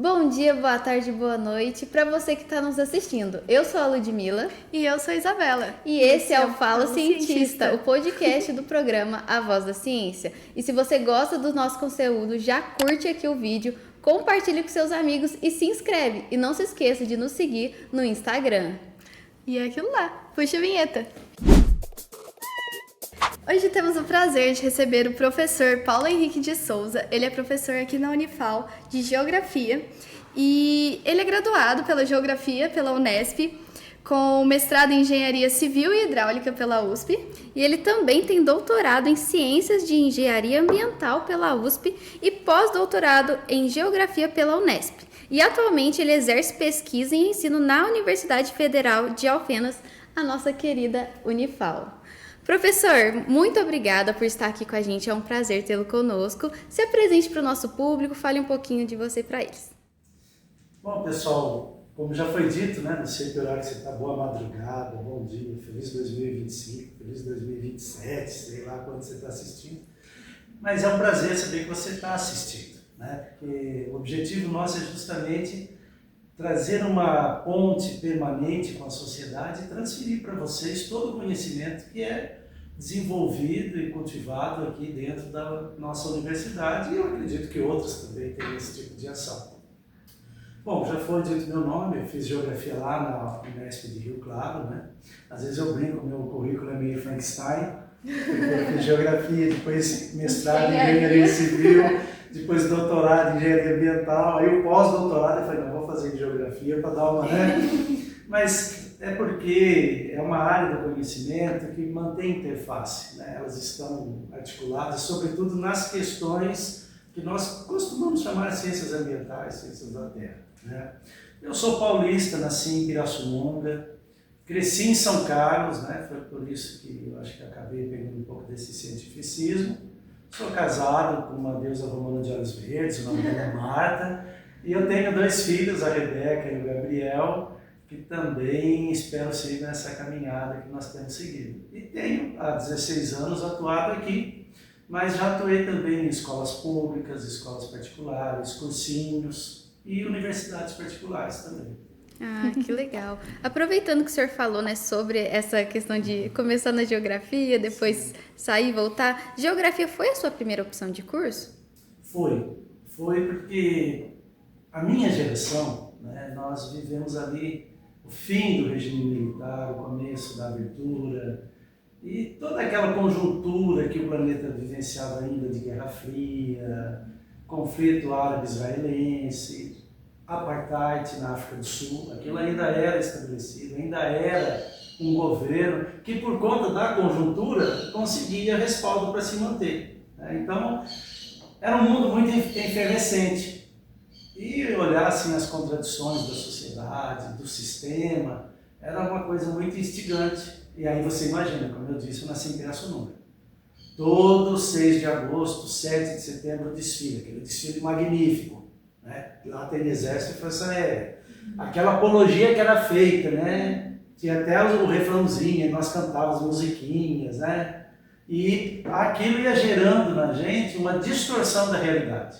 Bom dia, boa tarde, boa noite para você que está nos assistindo. Eu sou a Ludmilla. E eu sou a Isabela. E esse é o Fala Cientista, o podcast do programa A Voz da Ciência. E se você gosta do nosso conteúdo, já curte aqui o vídeo, compartilhe com seus amigos e se inscreve. E não se esqueça de nos seguir no Instagram. E é aquilo lá, puxa a vinheta. Hoje temos o prazer de receber o professor Paulo Henrique de Souza. Ele é professor aqui na Unifal de Geografia e ele é graduado pela Geografia pela Unesp, com mestrado em Engenharia Civil e Hidráulica pela USP. E ele também tem doutorado em Ciências de Engenharia Ambiental pela USP e pós-doutorado em Geografia pela Unesp. E atualmente ele exerce pesquisa e ensino na Universidade Federal de Alfenas, a nossa querida Unifal. Professor, muito obrigada por estar aqui com a gente, é um prazer tê-lo conosco. Se apresente para o nosso público, fale um pouquinho de você para eles. Bom, pessoal, como já foi dito, né, não sei que horário que você está, boa madrugada, bom dia, feliz 2025, feliz 2027, sei lá quando você está assistindo. Mas é um prazer saber que você está assistindo, né, porque o objetivo nosso é justamente trazer uma ponte permanente com a sociedade e transferir para vocês todo o conhecimento que é desenvolvido e cultivado aqui dentro da nossa universidade, e eu acredito que outras também têm esse tipo de ação. Bom, já foi dito meu nome, eu fiz geografia lá na Unesp de Rio Claro, né? Às vezes eu brinco, meu currículo é meio Frankenstein, porque eu fiz geografia, depois mestrado em engenharia civil, depois doutorado em engenharia ambiental, aí o pós-doutorado eu falei, não, vou fazer geografia para dar uma, né? Mas é porque é uma área do conhecimento que mantém interface, né? Elas estão articuladas, sobretudo nas questões que nós costumamos chamar de ciências ambientais, ciências da terra, né? Eu sou paulista, nasci em Pirassununga, cresci em São Carlos, né? Foi por isso que eu acho que acabei pegando um pouco desse cientificismo. Sou casado com uma deusa romana de olhos verdes, o nome dela é Marta, e eu tenho 2 filhos, a Rebeca e o Gabriel, que também espero seguir nessa caminhada que nós temos seguido. E tenho, há 16 anos, atuado aqui, mas já atuei também em escolas públicas, escolas particulares, cursinhos e universidades particulares também. Ah, que legal. Aproveitando que o senhor falou, né, sobre essa questão de começar na geografia, depois sair e voltar, geografia foi a sua primeira opção de curso? Foi porque a minha geração, né, nós vivemos ali o fim do regime militar, o começo da abertura e toda aquela conjuntura que o planeta vivenciava ainda de Guerra Fria, conflito árabe-israelense, apartheid na África do Sul, aquilo ainda era estabelecido, ainda era um governo que, por conta da conjuntura, conseguia respaldo para se manter. Então, era um mundo muito efervescente. E olhar assim, as contradições da sociedade, do sistema, era uma coisa muito instigante. E aí você imagina, como eu disse, eu nasci em Pirassununga. Todo 6 de agosto, 7 de setembro, desfile, aquele desfile magnífico. Né? Lá tem Exército e Força Aérea. Aquela apologia que era feita, né? Tinha até o refrãozinho, nós cantávamos musiquinhas, né? E aquilo ia gerando na gente uma distorção da realidade.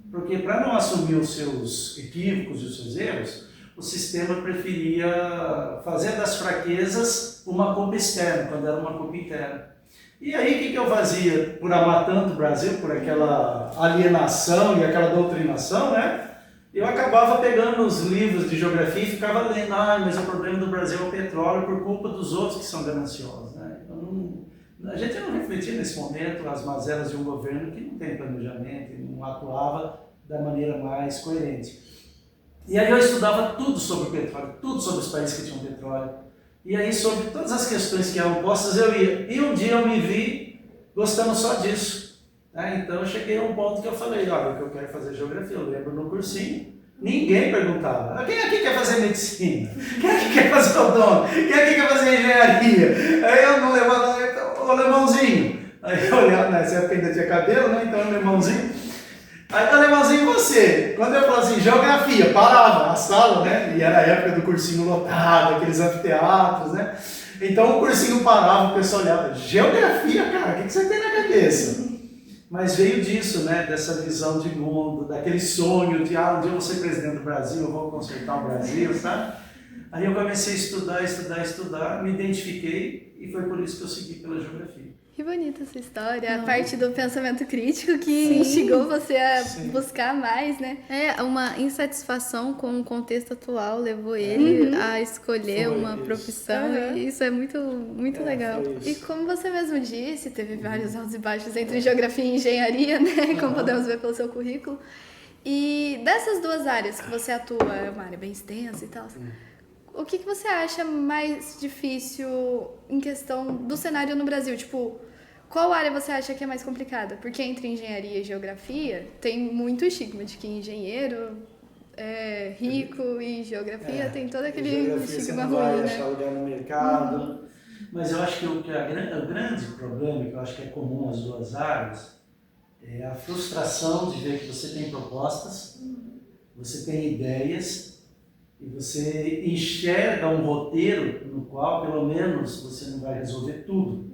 Porque para não assumir os seus equívocos e os seus erros, o sistema preferia fazer das fraquezas uma culpa externa, quando era uma culpa interna. E aí o que eu fazia? Por amar tanto o Brasil, por aquela alienação e aquela doutrinação, né? Eu acabava pegando os livros de geografia e ficava lendo, mas o problema do Brasil é o petróleo por culpa dos outros que são gananciosos, né? A gente não refletia nesse momento as mazelas de um governo que não tem planejamento e não atuava da maneira mais coerente. E aí eu estudava tudo sobre o petróleo, tudo sobre os países que tinham petróleo. E aí, sobre todas as questões que eram postas, eu ia. E um dia eu me vi gostando só disso. Né? Então, eu cheguei a um ponto que eu falei, olha, que eu quero fazer geografia. Eu lembro no cursinho, ninguém perguntava. Quem aqui quer fazer medicina? Quem aqui quer fazer odonto? Quem aqui quer fazer engenharia? Aí eu não levava, ô alemãozinho. Aí eu olhava, nessa época ainda tinha cabelo, né? Então, alemãozinho. Aí, alemãozinho, você? Quando eu falava assim, geografia, parava a sala, né? E era a época do cursinho lotado, aqueles anfiteatros, né? Então o cursinho parava, o pessoal olhava, geografia, cara, o que você tem na cabeça? Mas veio disso, né? Dessa visão de mundo, daquele sonho de, um dia eu vou ser presidente do Brasil, eu vou consertar o Brasil, sabe? Aí eu comecei a estudar, me identifiquei e foi por isso que eu segui pela geografia. Que bonita essa história, a parte do pensamento crítico que instigou você a buscar mais, né? Uma insatisfação com o contexto atual levou ele a escolher uma profissão e isso é muito, muito legal. E como você mesmo disse, teve vários altos e baixos entre geografia e engenharia, né? Como podemos ver pelo seu currículo. E dessas duas áreas que você atua, é uma área bem extensa e tal, o que você acha mais difícil em questão do cenário no Brasil? Tipo, qual área você acha que é mais complicada? Porque entre engenharia e geografia tem muito estigma de que engenheiro é rico e geografia tem todo aquele estigma ruim, vai né? achar lugar no mercado. Mas eu acho que o grande problema, que eu acho que é comum às duas áreas, é a frustração de ver que você tem propostas, você tem ideias, e você enxerga um roteiro no qual, pelo menos, você não vai resolver tudo,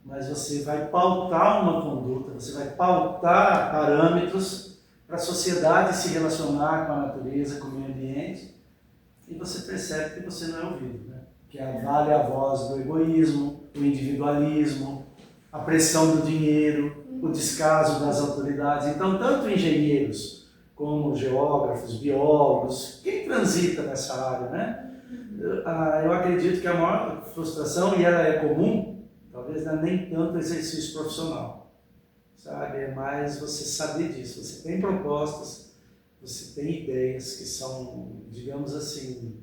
mas você vai pautar uma conduta, você vai pautar parâmetros para a sociedade se relacionar com a natureza, com o meio ambiente, e você percebe que você não é ouvido, né? Que vale a voz do egoísmo, do individualismo, a pressão do dinheiro, o descaso das autoridades. Então, tanto engenheiros como geógrafos, biólogos, quem transita nessa área, né? Eu acredito que a maior frustração, e ela é comum, talvez não é nem tanto exercício profissional, sabe? É mais você saber disso. Você tem propostas, você tem ideias que são, digamos assim,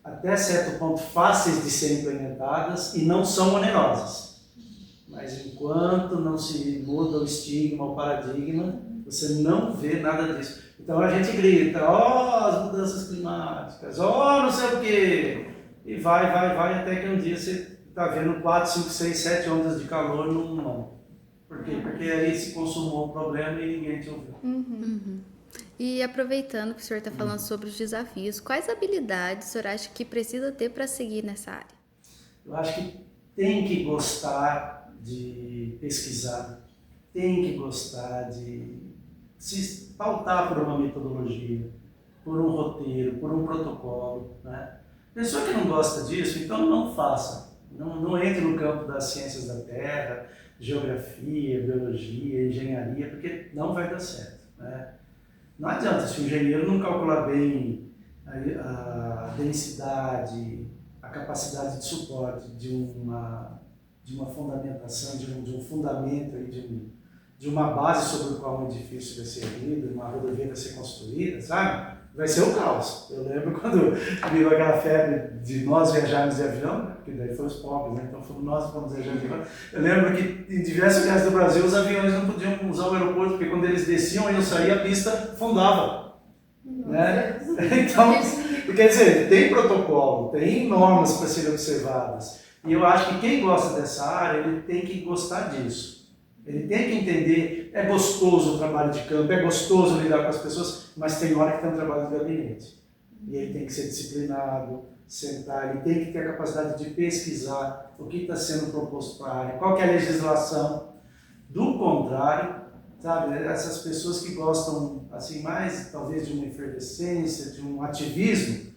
até certo ponto fáceis de serem implementadas e não são onerosas. Mas enquanto não se muda o estigma, o paradigma, você não vê nada disso. Então a gente grita, as mudanças climáticas, não sei o quê. E vai, até que um dia você está vendo 4, 5, 6, 7 ondas de calor num ano. Por quê? Porque aí se consumou o problema e ninguém te ouviu. E aproveitando que o senhor está falando sobre os desafios, quais habilidades o senhor acha que precisa ter para seguir nessa área? Eu acho que tem que gostar de pesquisar, tem que gostar de se pautar por uma metodologia, por um roteiro, por um protocolo, né? Pessoa que não gosta disso, então não faça. Não entre no campo das ciências da terra, geografia, biologia, engenharia, porque não vai dar certo, né? Não adianta, se o engenheiro não calcular bem a densidade, a capacidade de suporte de uma fundamentação, de um fundamento, de uma base sobre o qual um edifício vai ser erguido, uma rodovia vai ser construída, sabe? Vai ser o caos. Eu lembro quando virou aquela febre de nós viajarmos de avião, porque daí foram os pobres, né? Então nós fomos viajar de avião. Eu lembro que em diversos lugares do Brasil os aviões não podiam usar o aeroporto, porque quando eles desciam, iam sair, a pista fundava. Né? Então, quer dizer, tem protocolo, tem normas para serem observadas. E eu acho que quem gosta dessa área, ele tem que gostar disso. Ele tem que entender, é gostoso o trabalho de campo, é gostoso lidar com as pessoas, mas tem hora que tem um trabalho de gabinete. E ele tem que ser disciplinado, sentar, ele tem que ter a capacidade de pesquisar o que está sendo proposto para a área, qual que é a legislação. Do contrário, sabe, essas pessoas que gostam assim mais talvez de uma efervescência, de um ativismo,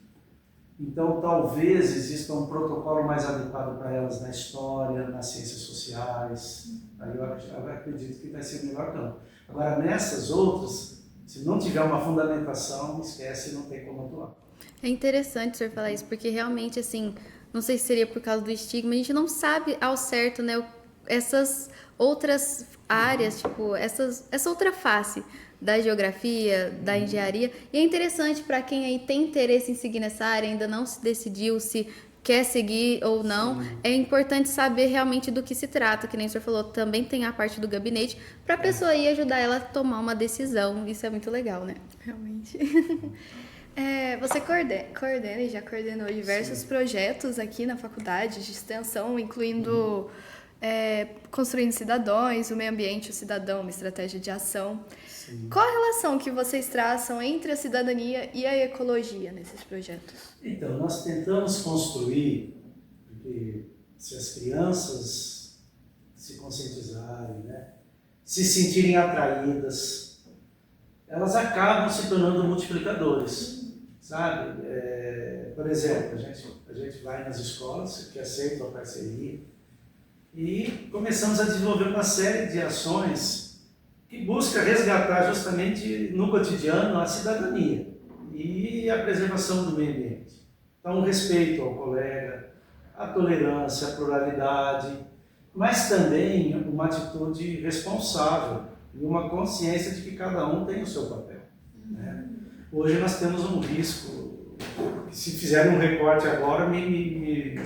então talvez exista um protocolo mais adequado para elas na história, nas ciências sociais. Aí eu acredito que vai ser o melhor campo. Agora nessas outras, se não tiver uma fundamentação, esquece, não tem como atuar. É interessante o senhor falar isso, porque realmente assim, não sei se seria por causa do estigma, a gente não sabe ao certo, né, essas outras áreas, tipo, essa outra face da geografia, da engenharia. E é interessante para quem aí tem interesse em seguir nessa área, ainda não se decidiu se quer seguir ou não. Sim. É importante saber realmente do que se trata, que nem o senhor falou, também tem a parte do gabinete, para a pessoa aí ajudar ela a tomar uma decisão. Isso é muito legal, né? Realmente. Você coordena e já coordenou diversos projetos aqui na faculdade de extensão, incluindo Construindo Cidadãos, o Meio Ambiente, o Cidadão, uma estratégia de ação. Sim. Qual a relação que vocês traçam entre a cidadania e a ecologia nesses projetos? Então, nós tentamos construir, porque se as crianças se conscientizarem, né, se sentirem atraídas, elas acabam se tornando multiplicadores, sabe? Por exemplo, a gente vai nas escolas que aceitam a parceria e começamos a desenvolver uma série de ações que busca resgatar justamente no cotidiano a cidadania e a preservação do meio ambiente. Então, o respeito ao colega, a tolerância, a pluralidade, mas também uma atitude responsável e uma consciência de que cada um tem o seu papel, né? Hoje nós temos um risco, se fizerem um recorte agora, me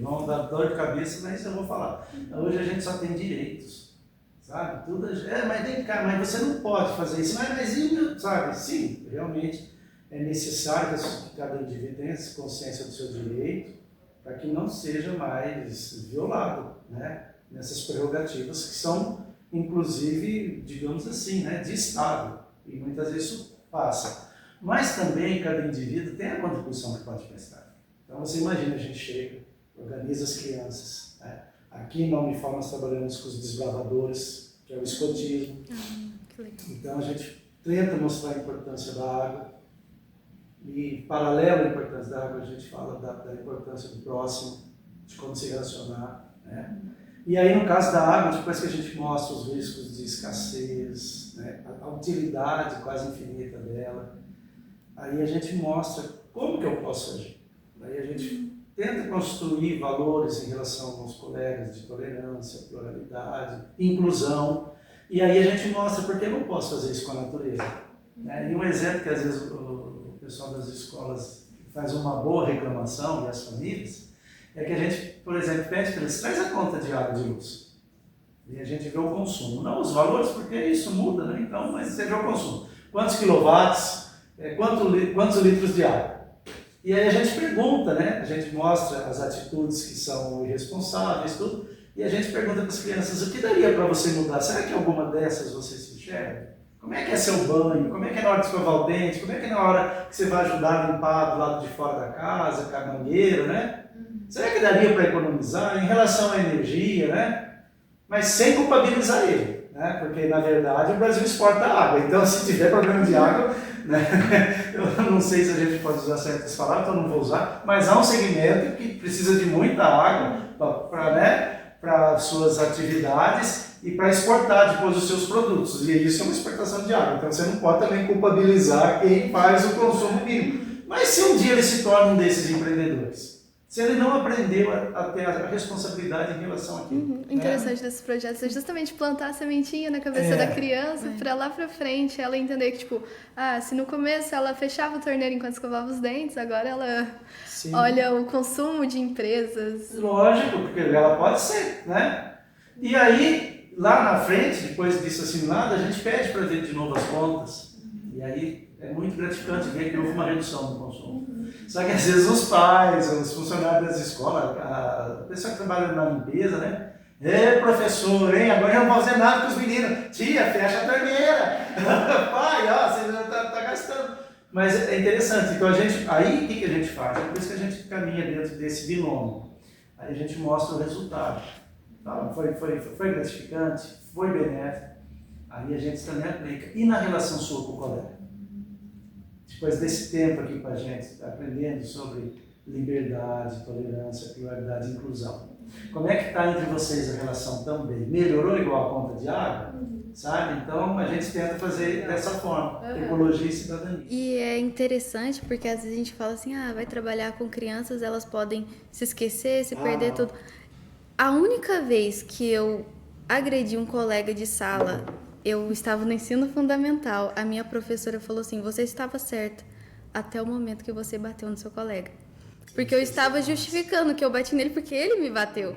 vão dar dor de cabeça, mas eu vou falar. Hoje a gente só tem direitos, sabe? Tudo, mas vem cá, mas você não pode fazer isso, mas sabe? Sim, realmente é necessário que cada indivíduo tenha essa consciência do seu direito para que não seja mais violado, né? Nessas prerrogativas que são, inclusive, digamos assim, né? De Estado, e muitas vezes isso passa. Mas também cada indivíduo tem a contribuição que pode prestar. Então você imagina, a gente chega, organiza as crianças, né? Aqui na Unifal nós trabalhamos com os desbravadores, que é o escotismo. Então a gente tenta mostrar a importância da água e, paralelo à importância da água, a gente fala da importância do próximo, de como se relacionar, né? E aí, no caso da água, depois que a gente mostra os riscos de escassez, né, a utilidade quase infinita dela, aí a gente mostra como que eu posso agir. Aí a gente tenta construir valores em relação aos colegas de tolerância, pluralidade, inclusão, e aí a gente mostra por que eu não posso fazer isso com a natureza, né? E um exemplo que às vezes o pessoal das escolas faz uma boa reclamação, e as famílias, é que a gente, por exemplo, pede para eles, traz a conta de água e de luz. E a gente vê o consumo. Não os valores, porque isso muda, né? Então, mas você vê o consumo. Quantos quilowatts, quantos litros de água? E aí a gente pergunta, né? A gente mostra as atitudes que são irresponsáveis, tudo. E a gente pergunta para as crianças, o que daria para você mudar? Será que alguma dessas você se enxerga? Como é que é seu banho? Como é que é na hora de escovar o dente? Como é que é na hora que você vai ajudar a limpar do lado de fora da casa, com a mangueira, né? Será que daria para economizar em relação à energia, né? Mas sem culpabilizar ele, né? Porque, na verdade, o Brasil exporta água. Então, se tiver problema de água, né? Eu não sei se a gente pode usar certas palavras, então não vou usar, mas há um segmento que precisa de muita água para suas atividades e para exportar depois os seus produtos. E isso é uma exportação de água. Então, você não pode também culpabilizar quem faz o consumo mínimo. Mas se um dia ele se torna um desses empreendedores, se ele não aprendeu a ter a responsabilidade em relação àquilo. Interessante desses projetos é justamente plantar a sementinha na cabeça da criança para lá para frente ela entender que, tipo, se no começo ela fechava o torneiro enquanto escovava os dentes, agora ela olha o consumo de empresas. Lógico, porque ela pode ser, né? E aí, lá na frente, depois disso assimilado, a gente pede para ver de novo as contas. E aí é muito gratificante ver que houve uma redução do consumo. Só que às vezes os pais, os funcionários das escolas, a pessoa que trabalha na limpeza, né? Professor, hein? Agora eu não vou fazer nada com os meninos. Tia, fecha a torneira. Pai, você já tá gastando. Mas é interessante. Então aí o que a gente faz? É por isso que a gente caminha dentro desse binômio. Aí a gente mostra o resultado. Tá? Foi gratificante, foi benéfico. Aí a gente também aplica. E na relação sua com o colega? Depois desse tempo aqui com a gente, aprendendo sobre liberdade, tolerância, pluralidade e inclusão. Como é que está entre vocês a relação também? Melhorou igual a conta de água? Sabe? Então a gente tenta fazer dessa forma, ecologia e cidadania. E é interessante porque às vezes a gente fala assim, vai trabalhar com crianças, elas podem se esquecer, se perder tudo. A única vez que eu agredi um colega de sala, eu estava no ensino fundamental, a minha professora falou assim, você estava certa até o momento que você bateu no seu colega. Porque eu estava justificando que eu bati nele porque ele me bateu.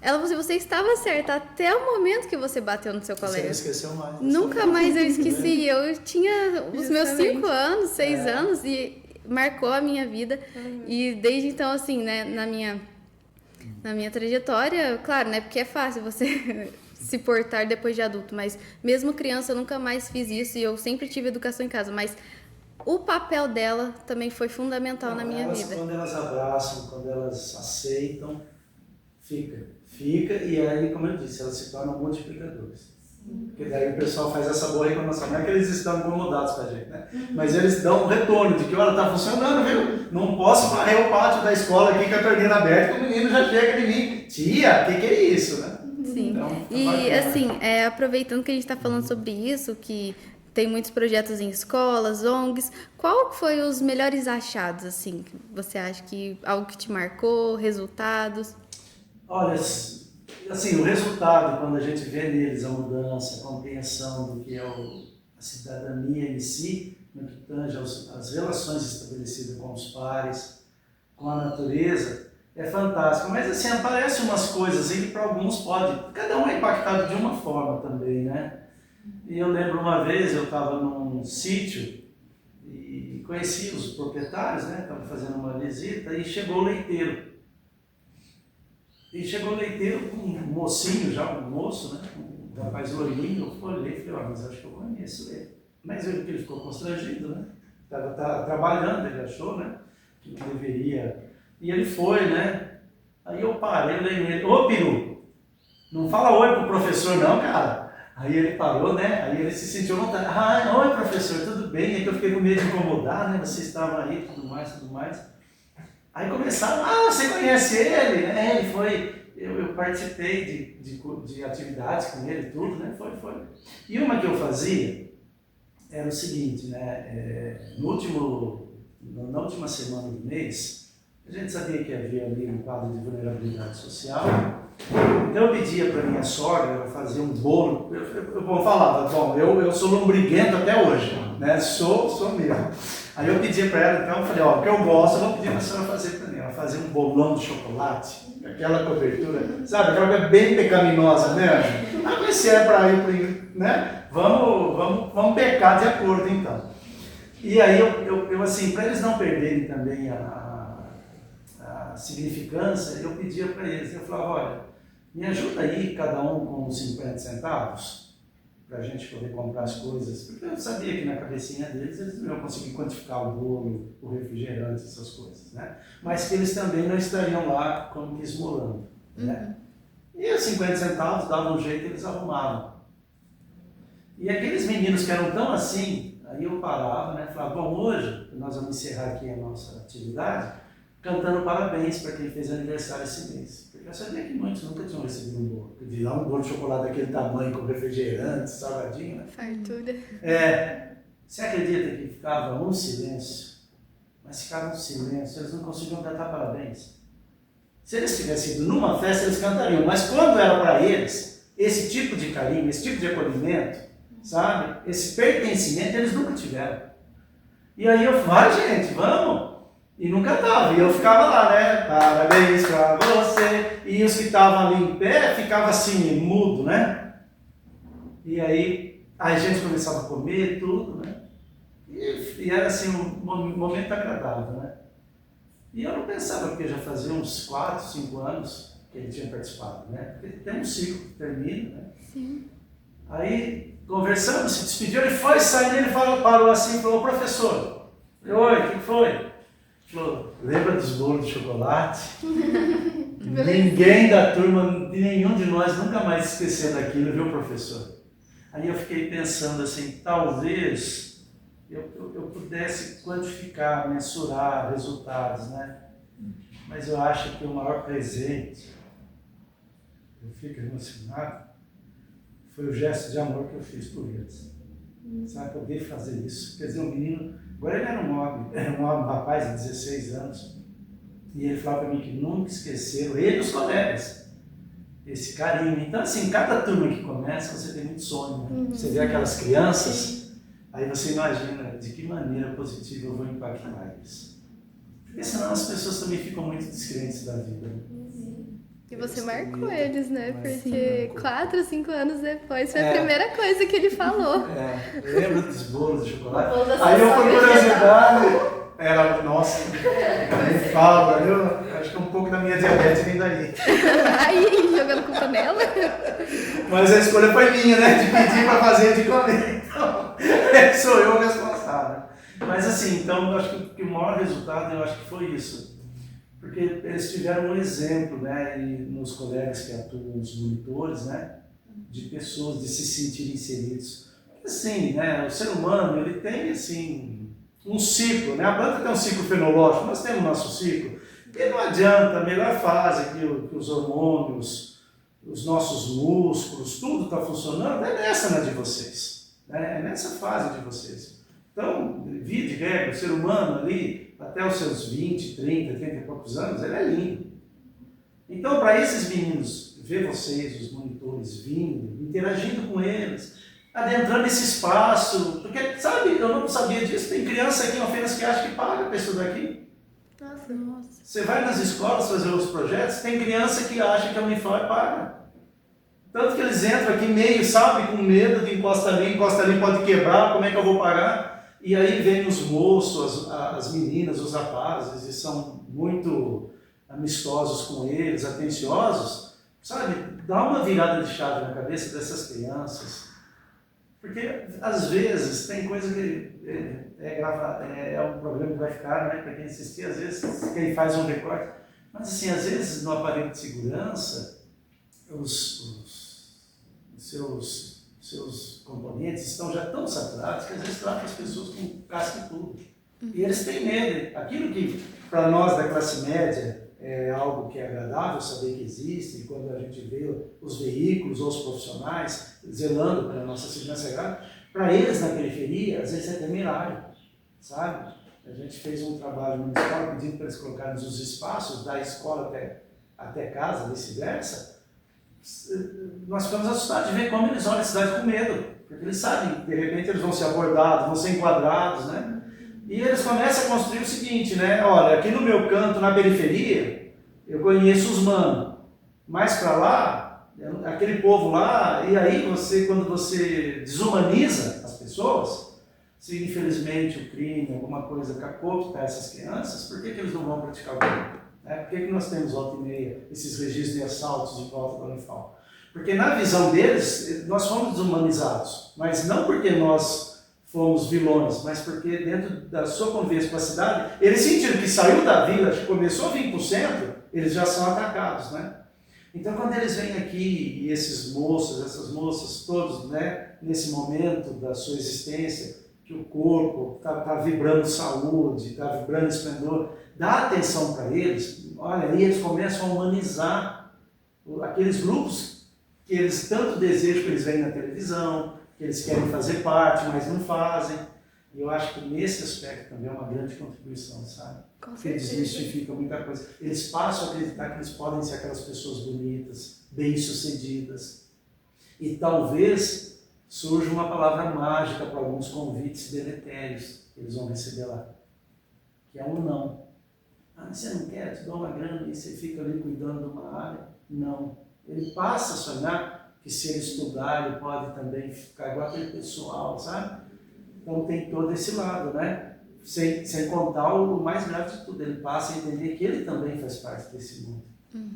Ela falou assim, você estava certa até o momento que você bateu no seu colega. Você não esqueceu mais. Nunca mais eu esqueci. Eu tinha os meus 5 anos, 6 anos e marcou a minha vida. E desde então, assim, né, na minha trajetória, claro, né, porque é fácil você se portar depois de adulto, mas mesmo criança eu nunca mais fiz isso e eu sempre tive educação em casa, mas o papel dela também foi fundamental na minha vida. Quando elas abraçam, quando elas aceitam, fica. E aí, como eu disse, elas se tornam multiplicadores. Porque daí o pessoal faz essa boa reclamação. Não é que eles estão incomodados com a gente, né? Mas eles dão um retorno de que, olha, tá funcionando, viu? Não posso varrer o pátio da escola aqui com a torneira aberta, que o menino já chega de mim. Tia, o que é isso, né? Sim. Então, E assim, aproveitando que a gente está falando sobre isso, que tem muitos projetos em escolas, ONGs, qual foi os melhores achados, assim? Você acha que algo que te marcou, resultados? Olha, assim, o resultado, quando a gente vê neles a mudança, a compreensão do que é a cidadania em si, no que tange as relações estabelecidas com os pares, com a natureza, é fantástico. Mas assim, aparecem umas coisas aí que para alguns pode, cada um é impactado de uma forma também, né? E eu lembro uma vez, eu estava num sítio e conheci os proprietários, né? Estava fazendo uma visita e chegou o leiteiro. E chegou o leiteiro com um mocinho já, um moço, né? Um rapaz loirinho. Eu olhei e falei, mas acho que eu conheço ele. Mas ele ficou constrangido, né? Estava trabalhando, ele achou, né? Que deveria. E ele foi, né? Aí eu parei, eu olhei nele, ô peru, não fala oi pro professor não, cara. Aí ele parou, né? Aí ele se sentiu vontade. Ah, oi professor, tudo bem? É que eu fiquei com medo de incomodar, né? Você estava aí, tudo mais. Aí começaram, você conhece ele? Ele foi, eu participei de atividades com ele, tudo, né? Foi. E uma que eu fazia era o seguinte, né? Na última semana do mês, a gente sabia que havia ali um quadro de vulnerabilidade social. Então eu pedia para minha sogra fazer um bolo. Eu falava, eu sou lombriguento até hoje, né? Sou mesmo. Aí eu pedia para ela, então eu falei, o que eu gosto, eu vou pedir para a senhora fazer para mim. Ela fazer um bolão de chocolate, aquela cobertura, sabe? Aquela que é bem pecaminosa mesmo. Mas se é para ir, né? Vamos pecar de acordo então. E aí eu assim, para eles não perderem também a significância, eu pedia para eles, eu falava, olha, me ajuda aí, cada um com 50 centavos, para a gente poder comprar as coisas, porque eu sabia que na cabecinha deles eles não iam conseguir quantificar o bolo, o refrigerante, essas coisas, né? Mas que eles também não estariam lá como que esmolando, né? E os 50 centavos davam um jeito, eles arrumavam. E aqueles meninos que eram tão assim, aí eu parava, né? Falava, bom, hoje nós vamos encerrar aqui a nossa atividade cantando parabéns para quem fez aniversário esse mês. Porque eu sabia que muitos nunca tinham recebido um bolo. De lá um bolo de chocolate daquele tamanho, com refrigerante, salgadinho, né? Fartura. Você acredita que ficava um silêncio? Mas ficava um silêncio, eles não conseguiam cantar parabéns. Se eles tivessem ido numa festa, eles cantariam. Mas quando era para eles, esse tipo de carinho, esse tipo de acolhimento, sabe? Esse pertencimento, eles nunca tiveram. E aí eu falei, gente, vamos! E não cantava, e eu ficava lá, né? Parabéns pra você. E os que estavam ali em pé ficavam assim, mudo, né? E aí a gente começava a comer tudo, né? E era assim um momento agradável, né? E eu não pensava, porque já fazia uns 4, 5 anos que ele tinha participado, né? Porque tem um ciclo que termina, né? Sim. Aí conversamos, se despediu, ele foi saindo, ele parou assim e falou, professor, oi, o que foi? Falou, lembra dos bolos de chocolate? Ninguém da turma, nenhum de nós nunca mais esqueceu daquilo, viu, professor? Aí eu fiquei pensando assim, talvez eu pudesse quantificar, mensurar resultados, né? Mas eu acho que o maior presente, eu fico emocionado, foi o gesto de amor que eu fiz por eles. Sabe, poder fazer isso. Quer dizer, um menino, agora ele era um rapaz de 16 anos, e ele falava para mim que nunca esqueceram, ele e os colegas, esse carinho. Então, assim, cada turma que começa, você tem muito sonho, né? Você vê aquelas crianças, aí você imagina de que maneira positiva eu vou impactar eles. Porque senão as pessoas também ficam muito descrentes da vida, né? E você marcou eles, né? Porque 4, 5 anos depois foi a primeira coisa que ele falou. Lembra dos bolos de chocolate? Aí eu, por curiosidade, era, nossa, nem fala, eu acho que um pouco da minha diabetes vem daí. Aí, jogando culpa nela. Mas a escolha foi minha, né? De pedir para fazer e de comer. Então, sou eu o responsável. Mas assim, então, eu acho que o maior resultado, eu acho que foi isso. Porque eles tiveram um exemplo, né, e nos colegas que atuam, os monitores, né, de pessoas, de se sentirem inseridos. Assim, né, o ser humano, ele tem assim, um ciclo, né? A planta tem um ciclo fenológico, nós temos o nosso ciclo. E não adianta, a melhor fase que os hormônios, os nossos músculos, tudo está funcionando, é nessa, né, de vocês. Né? É nessa fase de vocês. Então, via de regra, o ser humano ali, até os seus 20, 30, 30 e poucos anos, ele é lindo. Então, para esses meninos, ver vocês, os monitores, vindo, interagindo com eles, adentrando esse espaço, porque, sabe, eu não sabia disso, tem criança aqui em Alfenas que acha que paga para estudar aqui. Nossa. Você vai nas escolas fazer os projetos, tem criança que acha que a Unifal é paga. Tanto que eles entram aqui meio, sabe, com medo de encosta ali pode quebrar, como é que eu vou pagar? E aí vem os moços, as meninas, os rapazes, e são muito amistosos com eles, atenciosos, sabe? Dá uma virada de chave na cabeça dessas crianças. Porque, às vezes, tem coisa que é um problema que vai ficar, né, para quem assistir, às vezes, quem faz um recorte. Mas, assim, às vezes, no aparelho de segurança, os seus componentes estão já tão saturados que, às vezes, tratam as pessoas com casca e tudo. E eles têm medo. Aquilo que, para nós da classe média, é algo que é agradável saber que existe, e quando a gente vê os veículos ou os profissionais zelando pela nossa segurança agrária, para eles na periferia, às vezes é temerário, sabe? A gente fez um trabalho numa escola pedindo para eles colocarem os espaços da escola até casa, vice-versa. Nós ficamos assustados de ver como eles olham a cidade com medo, porque eles sabem, de repente eles vão ser abordados, vão ser enquadrados, né? E eles começam a construir o seguinte, né? Olha, aqui no meu canto, na periferia, eu conheço os manos. Mais para lá, aquele povo lá, e aí quando você desumaniza as pessoas, se infelizmente o crime, alguma coisa capota essas crianças, por que eles não vão praticar o crime? Por que nós temos volta e meia esses registros de assaltos de volta da Unifal? Porque na visão deles, nós fomos desumanizados, mas não porque nós fomos vilões, mas porque dentro da sua convivência com a cidade, eles sentiram que saiu da vila, que começou a vir para o centro, eles já são atacados, né? Então, quando eles vêm aqui, e esses moços, essas moças, todos, né, nesse momento da sua existência, que o corpo está vibrando saúde, está vibrando esplendor, dá atenção para eles, olha, aí eles começam a humanizar aqueles grupos que eles tanto desejam, que eles veem na televisão, que eles querem fazer parte, mas não fazem. E eu acho que nesse aspecto também é uma grande contribuição, sabe? Porque desmistifica muita coisa. Eles passam a acreditar que eles podem ser aquelas pessoas bonitas, bem-sucedidas. E talvez surja uma palavra mágica para alguns convites deletérios que eles vão receber lá. Que é um não. Ah, você não quer? Te dou uma grana e você fica ali cuidando de uma área? Não. Ele passa a sonhar que se ele estudar, ele pode também ficar igual aquele pessoal, sabe? Então tem todo esse lado, né? Sem contar o mais grave de tudo, ele passa a entender que ele também faz parte desse mundo.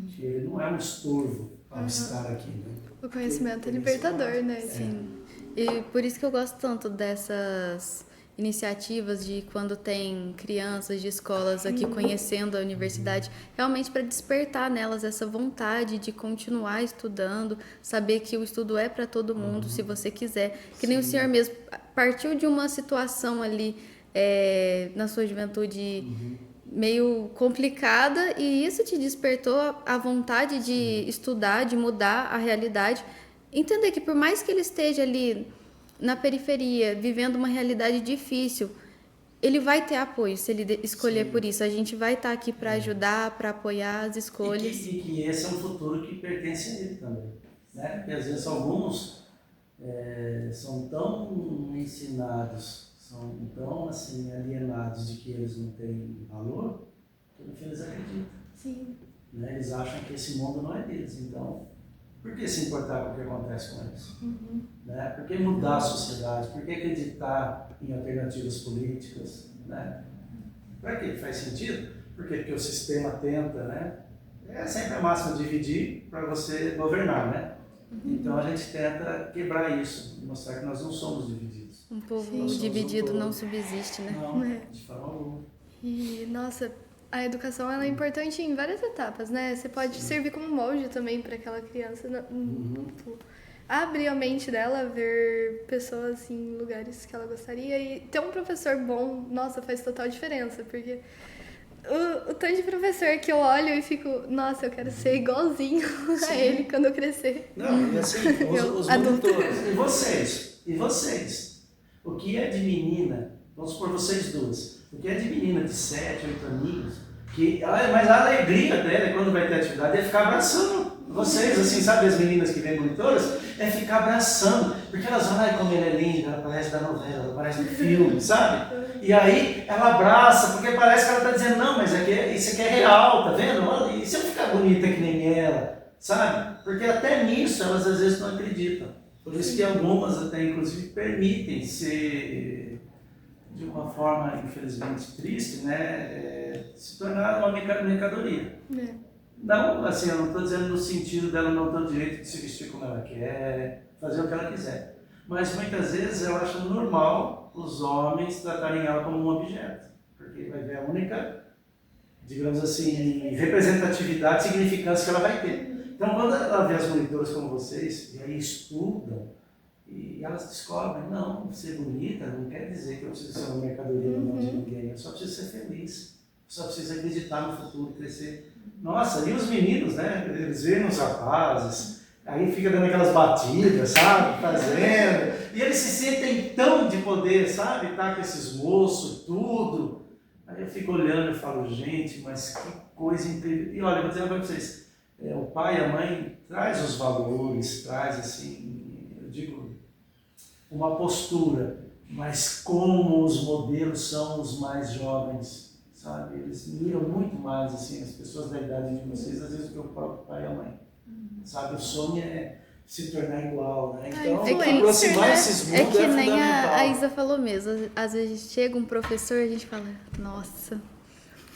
Que ele não é um estorvo para estar aqui, né? O conhecimento é libertador, né? Sim. E por isso que eu gosto tanto dessas iniciativas de quando tem crianças de escolas aqui conhecendo a universidade, realmente para despertar nelas essa vontade de continuar estudando, saber que o estudo é para todo mundo, se você quiser. Que nem o senhor mesmo partiu de uma situação ali na sua juventude meio complicada e isso te despertou a vontade de estudar, de mudar a realidade. Entender que por mais que ele esteja ali na periferia, vivendo uma realidade difícil, ele vai ter apoio se ele escolher por isso. A gente vai estar aqui para ajudar, para apoiar as escolhas. E que esse é um futuro que pertence a ele também. Né? Porque às vezes alguns são tão ensinados, são tão assim, alienados de que eles não têm valor, que no fim eles acreditam. Sim. Né? Eles acham que esse mundo não é deles. Então, por que se importar com o que acontece com eles? Né? Por que mudar a sociedade? Por que acreditar em alternativas políticas? Né? Para que faz sentido? Porque o sistema tenta, né? É sempre a máxima dividir para você governar, né? Então a gente tenta quebrar isso, mostrar que nós não somos divididos. Um povo dividido não subsiste, né? Não, de forma alguma. E, nossa, a educação ela é importante em várias etapas, né? Você pode servir como molde também para aquela criança. abre a mente dela, ver pessoas em lugares que ela gostaria. E ter um professor bom, nossa, faz total diferença, porque o tanto de professor que eu olho e fico, nossa, eu quero ser igualzinho a ele quando eu crescer. Não, e assim, os adulta. monitores, e vocês, o que é de menina, vamos supor vocês duas, o que é de menina de 7, 8 aninhos, mas a alegria dela quando vai ter atividade é ficar abraçando vocês, assim, sabe, as meninas que vêm monitoras, é ficar abraçando, porque elas olham, ai, como ela é linda, ela parece da novela, ela parece do filme, sabe? E aí ela abraça, porque parece que ela está dizendo, não, mas isso aqui é real, tá vendo? Olha, e se eu ficar bonita que nem ela, sabe? Porque até nisso elas às vezes não acreditam. Por isso que algumas até, inclusive, permitem ser, de uma forma, infelizmente, triste, né? Se tornar uma mercadoria. Não, assim, eu não estou dizendo no sentido dela não ter o direito de se vestir como ela quer, fazer o que ela quiser. Mas muitas vezes eu acho normal os homens tratarem ela como um objeto. Porque vai ver a única, digamos assim, representatividade, significância que ela vai ter. Então, quando ela vê as monitoras como vocês, e aí estudam, e elas descobrem, não, ser bonita não quer dizer que eu preciso ser uma mercadoria na mão de ninguém, eu só preciso ser feliz, eu só preciso acreditar no futuro, crescer. Nossa, e os meninos, né? Eles veem os rapazes, aí fica dando aquelas batidas, sabe? Fazendo, e eles se sentem tão de poder, sabe? Estar com esses moços, tudo. Aí eu fico olhando e falo, gente, mas que coisa incrível. E olha, eu vou dizer uma coisa para vocês, o pai e a mãe traz os valores, traz assim, eu digo, uma postura, mas como os modelos são os mais jovens, sabe? Eles miram muito mais assim, as pessoas da idade de vocês, às vezes, do que o próprio pai e a mãe. Sabe? O sonho é se tornar igual, né? Então, aproximar esses mundos é que nem fundamental. a Isa falou mesmo. Às vezes chega um professor e a gente fala, nossa,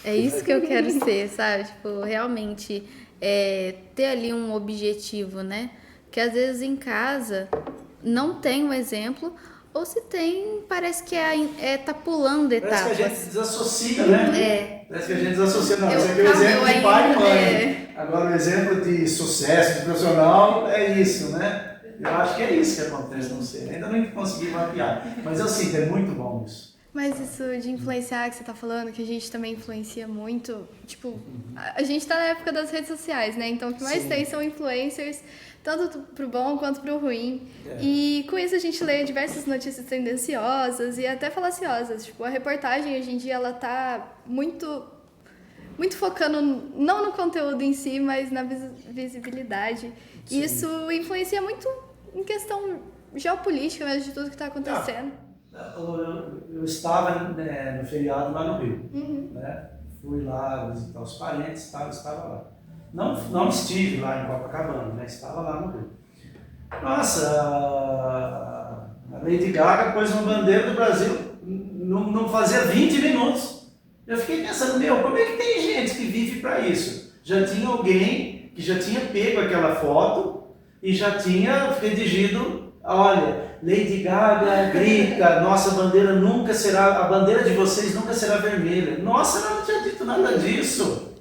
é isso que eu quero ser, sabe? Tipo, realmente ter ali um objetivo, né? Que às vezes em casa não tem um exemplo, ou se tem, parece que tá pulando etapas. Parece que a gente desassocia, né? Parece que a gente desassocia. Não, esse aqui é o calma, exemplo eu de pai e ainda- mãe. Agora o exemplo de sucesso, de profissional, é isso, né? Eu acho que é isso que acontece, não sei. Ainda não consegui mapear. Mas eu sinto, é muito bom isso. Mas isso de influenciar que você tá falando, que a gente também influencia muito, tipo, a gente tá na época das redes sociais, né? Então o que mais Sim. tem são influencers, tanto pro bom quanto pro ruim. É. E com isso a gente lê diversas notícias tendenciosas e até falaciosas. Tipo, a reportagem hoje em dia ela tá muito focando não no conteúdo em si, mas na visibilidade. Sim. E isso influencia muito em questão geopolítica mesmo de tudo que tá acontecendo. Eu estava no feriado lá no Rio, né? Fui lá visitar os parentes, estava lá. Não estive lá em Copacabana, né? Estava lá no Rio. Nossa, a Lady Gaga pôs uma bandeira do Brasil, não fazia 20 minutos. Eu fiquei pensando, como é que tem gente que vive para isso? Já tinha alguém que já tinha pego aquela foto e já tinha redigido, olha, Lady Gaga grita, nossa bandeira a bandeira de vocês nunca será vermelha. Nossa, ela não tinha dito nada disso.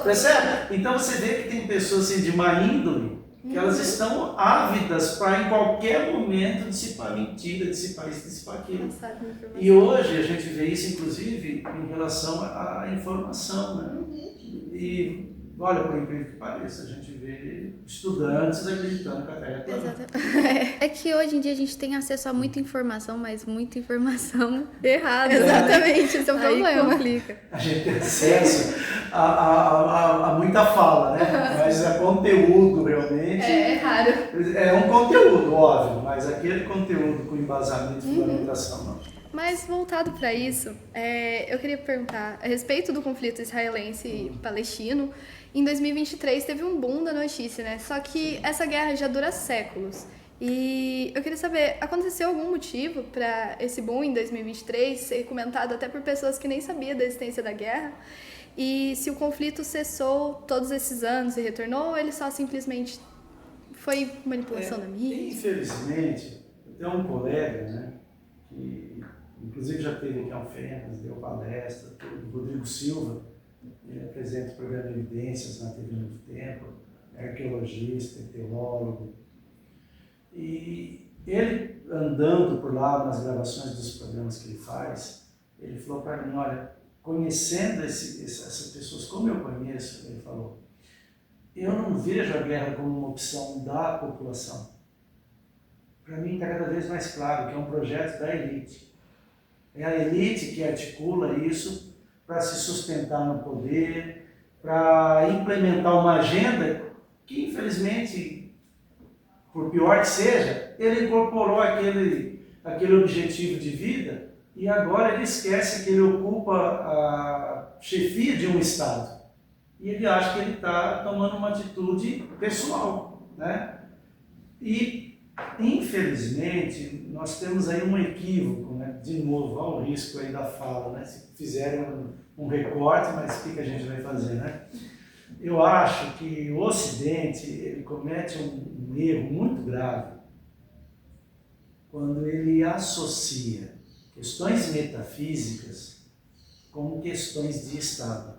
Percebe? Então você vê que tem pessoas assim, de má índole, que elas estão ávidas para em qualquer momento dissipar mentira, dissipar isso, dissipar aquilo. E hoje a gente vê isso inclusive em relação à informação, né? E olha, por incrível que pareça, a gente vê estudantes acreditando que a Terra é plana. É que hoje em dia a gente tem acesso a muita informação, mas muita informação errada. Exatamente, esse é o Aí problema. complica. A gente tem acesso a muita fala, né? Mas é conteúdo realmente. É raro. É um conteúdo, óbvio, mas aquele conteúdo com embasamento e fundamentação não. Mas voltado para isso, eu queria perguntar a respeito do conflito israelense e palestino. Em 2023 teve um boom da notícia, né? Só que essa guerra já dura séculos. E eu queria saber, aconteceu algum motivo para esse boom em 2023 ser comentado até por pessoas que nem sabiam da existência da guerra? E se o conflito cessou todos esses anos e retornou, ou ele só simplesmente foi manipulação da mídia? Infelizmente, eu tenho um colega, né, que inclusive já teve aqui Alfenas, deu palestra, o Rodrigo Silva, ele apresenta o programa Evidências na TV Novo Tempo, é arqueologista, é teólogo. E ele, andando por lá nas gravações dos programas que ele faz, ele falou para mim, olha, conhecendo essas pessoas como eu conheço, ele falou, eu não vejo a guerra como uma opção da população. Para mim está cada vez mais claro que é um projeto da elite. É a elite que articula isso para se sustentar no poder, para implementar uma agenda que, infelizmente, por pior que seja, ele incorporou aquele objetivo de vida e agora ele esquece que ele ocupa a chefia de um Estado. E ele acha que ele está tomando uma atitude pessoal, né? E, infelizmente, nós temos aí um equívoco, né? De novo, há um risco aí da fala, né? Se fizerem um recorte, mas o que a gente vai fazer, né? Eu acho que o Ocidente ele comete um erro muito grave quando ele associa questões metafísicas como questões de Estado.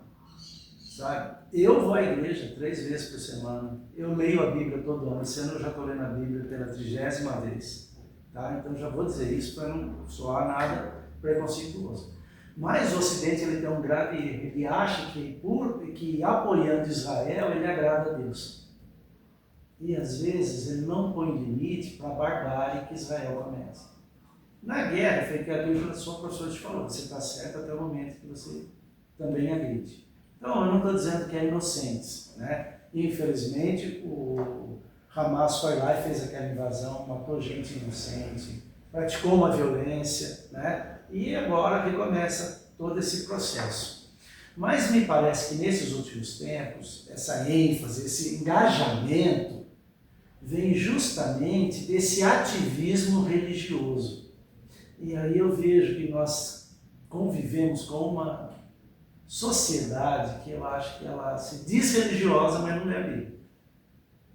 Sabe? Eu vou à igreja 3 vezes por semana, eu leio a Bíblia todo ano, esse ano eu já estou lendo a Bíblia pela 30ª vez, tá? Então já vou dizer isso para não soar nada preconceituoso. Mas o Ocidente ele tem um grave erro, ele acha que apoiando Israel ele agrada a Deus. E às vezes ele não põe limite para a barbárie que Israel começa. Na guerra, foi que a Bíblia, sua professora te falou, você está certo até o momento que você também agride. Então, eu não estou dizendo que é inocentes, né? Infelizmente, o Hamas foi lá e fez aquela invasão, matou gente inocente, praticou uma violência, né? E agora que começa todo esse processo. Mas me parece que nesses últimos tempos, essa ênfase, esse engajamento, vem justamente desse ativismo religioso. E aí eu vejo que nós convivemos com uma sociedade que eu acho que ela se diz religiosa, mas não é a Bíblia.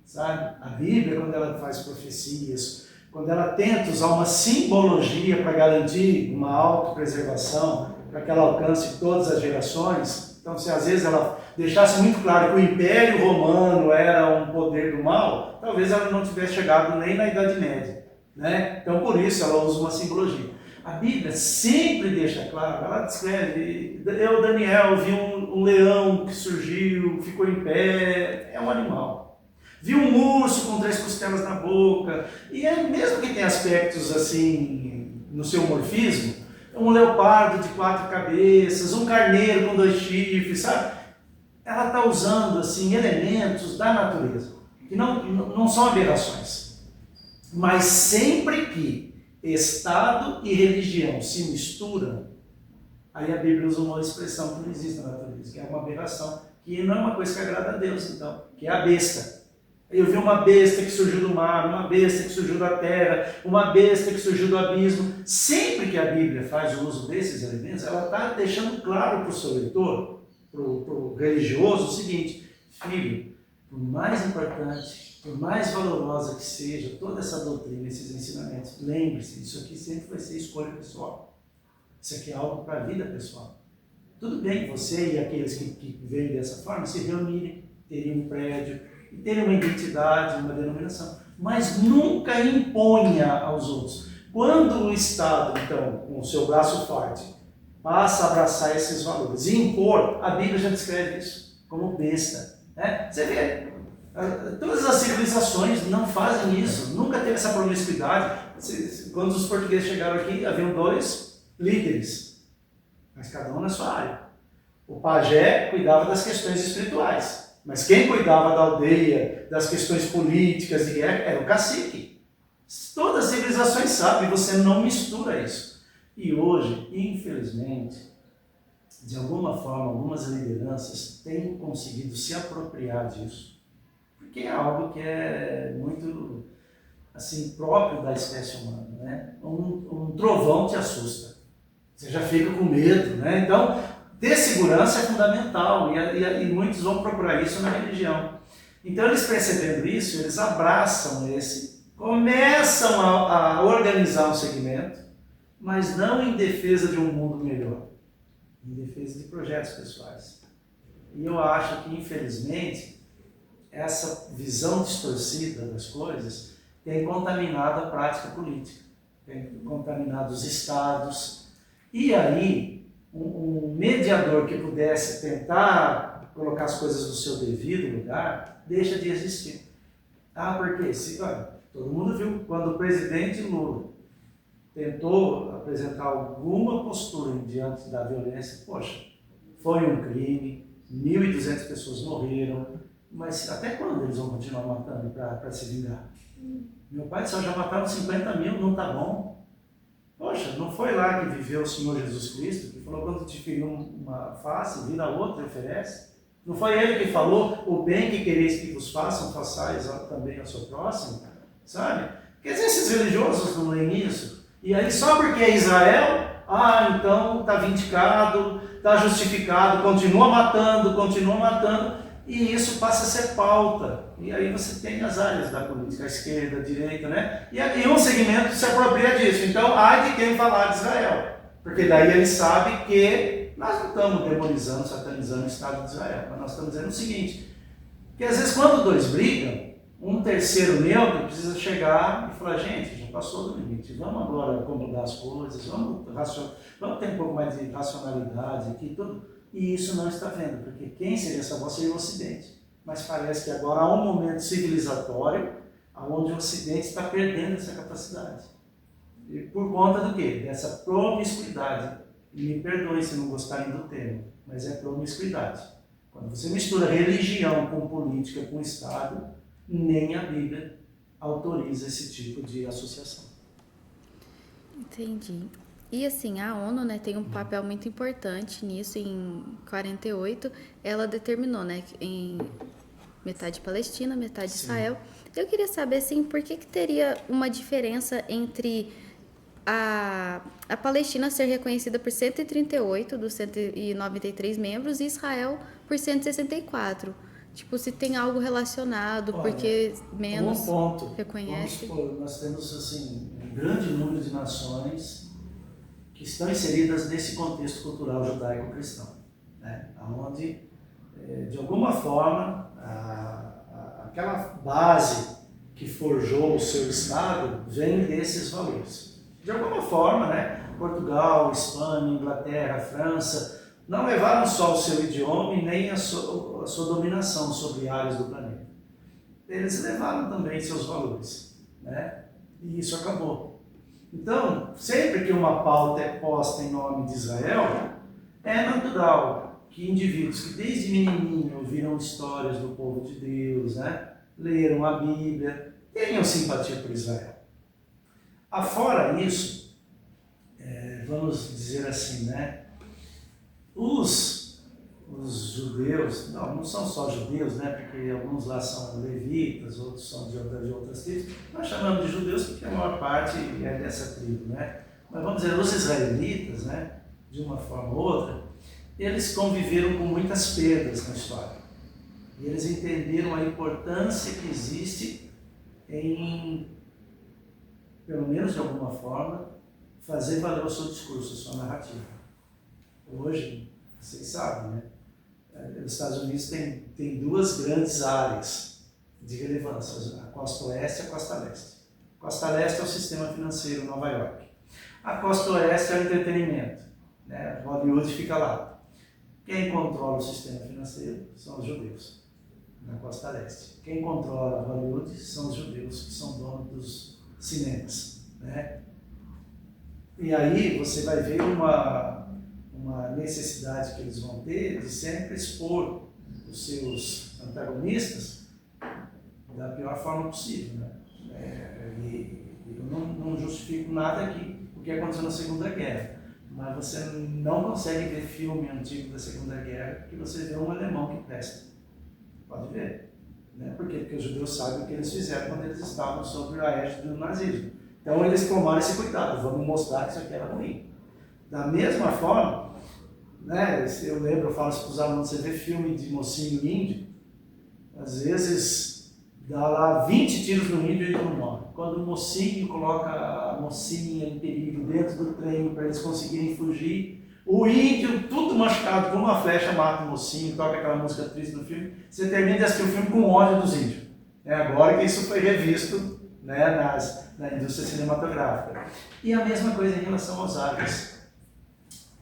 Sabe? A Bíblia, quando ela faz profecias, quando ela tenta usar uma simbologia para garantir uma autopreservação, para que ela alcance todas as gerações, então se às vezes ela deixasse muito claro que o Império Romano era um poder do mal, talvez ela não tivesse chegado nem na Idade Média, né? Então por isso ela usa uma simbologia. A Bíblia sempre deixa claro, ela descreve, eu, Daniel, vi um leão que surgiu, ficou em pé, é um animal. Vi um urso com 3 costelas na boca, e mesmo que tenha aspectos assim, no seu morfismo, um leopardo de 4 cabeças, um carneiro com 2 chifres, sabe? Ela está usando assim, elementos da natureza, que não são aberrações, mas sempre que Estado e religião se misturam, aí a Bíblia usa uma expressão que não existe na natureza, que é uma aberração, que não é uma coisa que agrada a Deus, então, que é a besta. Eu vi uma besta que surgiu do mar, uma besta que surgiu da terra, uma besta que surgiu do abismo. Sempre que a Bíblia faz o uso desses elementos, ela está deixando claro para o seu leitor, para o religioso, o seguinte: filho, por mais importante, por mais valorosa que seja toda essa doutrina, esses ensinamentos, lembre-se, isso aqui sempre vai ser escolha pessoal. Isso aqui é algo para a vida pessoal. Tudo bem você e aqueles que veem dessa forma se reunirem, terem um prédio, e terem uma identidade, uma denominação, mas nunca imponha aos outros. Quando o Estado, então, com o seu braço forte, passa a abraçar esses valores e impor, a Bíblia já descreve isso como besta, né? Você vê, todas as civilizações não fazem isso, nunca teve essa promiscuidade. Quando os portugueses chegaram aqui, haviam 2 líderes, mas cada um na sua área. O pajé cuidava das questões espirituais, mas quem cuidava da aldeia, das questões políticas de guerra, era o cacique. Todas as civilizações sabem, você não mistura isso. E hoje, infelizmente, de alguma forma, algumas lideranças têm conseguido se apropriar disso, porque é algo que é muito assim, próprio da espécie humana, né? Um trovão te assusta, você já fica com medo, né? Então, ter segurança é fundamental e muitos vão procurar isso na religião. Então, eles percebendo isso, eles abraçam começam a organizar um segmento, mas não em defesa de um mundo melhor, em defesa de projetos pessoais. E eu acho que, infelizmente, essa visão distorcida das coisas tem contaminado a prática política, tem contaminado os estados. E aí, um mediador que pudesse tentar colocar as coisas no seu devido lugar, deixa de existir. Por quê? Olha, todo mundo viu quando o presidente Lula tentou apresentar alguma postura diante da violência, poxa, foi um crime, 1.200 pessoas morreram, mas até quando eles vão continuar matando para se vingar? Meu pai disse, já mataram 50 mil, não está bom. Poxa, não foi lá que viveu o Senhor Jesus Cristo, que falou, quando te feriu uma face, vira outra e oferece? Não foi ele que falou, o bem que quereis que vos façam, façais também ao seu próximo? Sabe? Quer dizer, esses religiosos não leem isso? E aí só porque é Israel, então está vindicado, está justificado, continua matando, e isso passa a ser pauta. E aí você tem as áreas da política, a esquerda, a direita, né? E um segmento se apropria disso. Então, ai de quem falar de Israel. Porque daí ele sabe que nós não estamos demonizando, satanizando o Estado de Israel. Mas nós estamos dizendo o seguinte, que às vezes quando dois brigam, um terceiro neutro precisa chegar e falar, gente, já passou do limite, vamos agora acomodar as coisas, vamos ter um pouco mais de racionalidade aqui, tudo. E isso não está vendo, porque quem seria essa voz seria o Ocidente. Mas parece que agora há um momento civilizatório onde o Ocidente está perdendo essa capacidade. E por conta do quê? Dessa promiscuidade. E me perdoe se não gostarem do termo, mas é promiscuidade. Quando você mistura religião com política, com Estado, nem a Bíblia autoriza esse tipo de associação. Entendi. E assim, a ONU, né, tem um papel muito importante nisso. Em 48, ela determinou, né, em metade Palestina, metade Israel. Eu queria saber, assim, por que teria uma diferença entre a Palestina ser reconhecida por 138 dos 193 membros e Israel por 164. Tipo, se tem algo relacionado, porque menos reconhece. Vamos supor, nós temos assim, um grande número de nações que estão inseridas nesse contexto cultural judaico-cristão, né? Onde, de alguma forma, aquela base que forjou o seu Estado vem desses valores. De alguma forma, né? Portugal, Espanha, Inglaterra, França, não levaram só o seu idioma e nem a sua dominação sobre áreas do planeta. Eles levaram também seus valores, né? E isso acabou. Então, sempre que uma pauta é posta em nome de Israel, é natural que indivíduos que desde menininho ouviram histórias do povo de Deus, né? Leram a Bíblia, tenham simpatia por Israel. Afora isso, vamos dizer assim, né? Os judeus, não são só judeus, né? Porque alguns lá são levitas, outros são de outras tribos. Nós chamamos de judeus porque a maior parte é dessa tribo, né? Mas vamos dizer, os israelitas, né? De uma forma ou outra, eles conviveram com muitas perdas na história. E eles entenderam a importância que existe em, pelo menos de alguma forma, fazer valer o seu discurso, a sua narrativa. Hoje, vocês sabem, né? Os Estados Unidos tem duas grandes áreas de relevância, a costa oeste e a costa leste. A costa leste é o sistema financeiro Nova York. A costa oeste é o entretenimento, né? Hollywood fica lá. Quem controla o sistema financeiro são os judeus, na costa leste. Quem controla Hollywood são os judeus, que são donos dos cinemas, né? E aí você vai ver uma necessidade que eles vão ter de sempre expor os seus antagonistas da pior forma possível, né? Eu não justifico nada aqui, o que aconteceu na Segunda Guerra, mas você não consegue ver filme antigo da Segunda Guerra que você vê um alemão que presta. Pode ver. Né? Por quê? Porque os judeus sabem o que eles fizeram quando eles estavam sob a égide do nazismo. Então eles tomaram esse cuidado, vamos mostrar que isso aqui era ruim. Da mesma forma, né, eu falo isso para os alunos, você vê filme de mocinho índio, às vezes dá lá 20 tiros no índio e ele não morre. Quando o mocinho coloca a mocinha em perigo dentro do trem para eles conseguirem fugir, o índio, tudo machucado com uma flecha, mata o mocinho, toca aquela música triste do filme, você termina de assistir o filme com ódio dos índios. É agora que isso foi revisto né, na indústria cinematográfica. E a mesma coisa em relação aos árabes.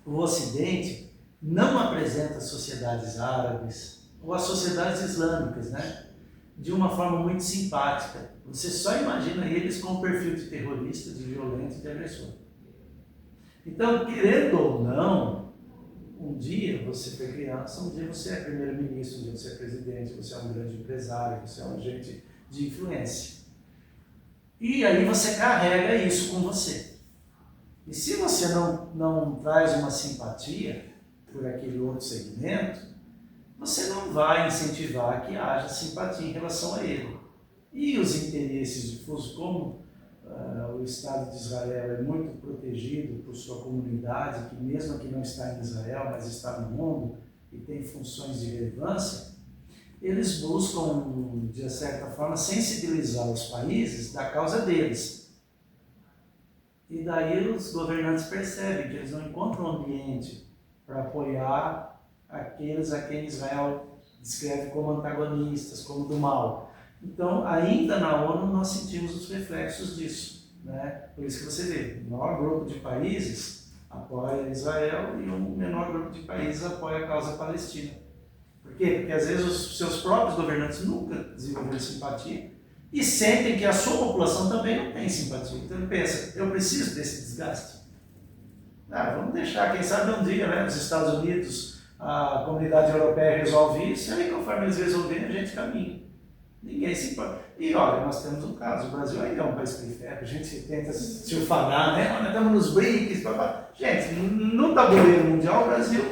O Ocidente não apresenta sociedades árabes ou as sociedades islâmicas, né, de uma forma muito simpática. Você só imagina eles com o perfil de terrorista, de violento e de agressor. Então, querendo ou não, um dia você foi criança, um dia você é primeiro-ministro, um dia você é presidente, você é um grande empresário, você é um agente de influência. E aí você carrega isso com você. E se você não traz uma simpatia por aquele outro segmento, você não vai incentivar que haja simpatia em relação a ele. E os interesses difusos, como o Estado de Israel é muito protegido por sua comunidade, que mesmo que não está em Israel, mas está no mundo e tem funções de relevância, eles buscam, de certa forma, sensibilizar os países da causa deles. E daí os governantes percebem que eles não encontram ambiente para apoiar aqueles a quem Israel descreve como antagonistas, como do mal. Então, ainda na ONU, nós sentimos os reflexos disso, né? Por isso que você vê, o maior grupo de países apoia Israel e um menor grupo de países apoia a causa palestina. Por quê? Porque às vezes os seus próprios governantes nunca desenvolveram simpatia e sentem que a sua população também não tem simpatia. Então ele pensa, eu preciso desse desgaste. Vamos deixar, quem sabe um dia, né, os Estados Unidos, a comunidade europeia resolve isso, e aí conforme eles resolverem a gente caminha. Ninguém se importa. E olha, nós temos um caso, o Brasil ainda é um país periférico, a gente tenta se ufanar, né? Nós estamos nos BRICS, gente, no tabuleiro mundial o Brasil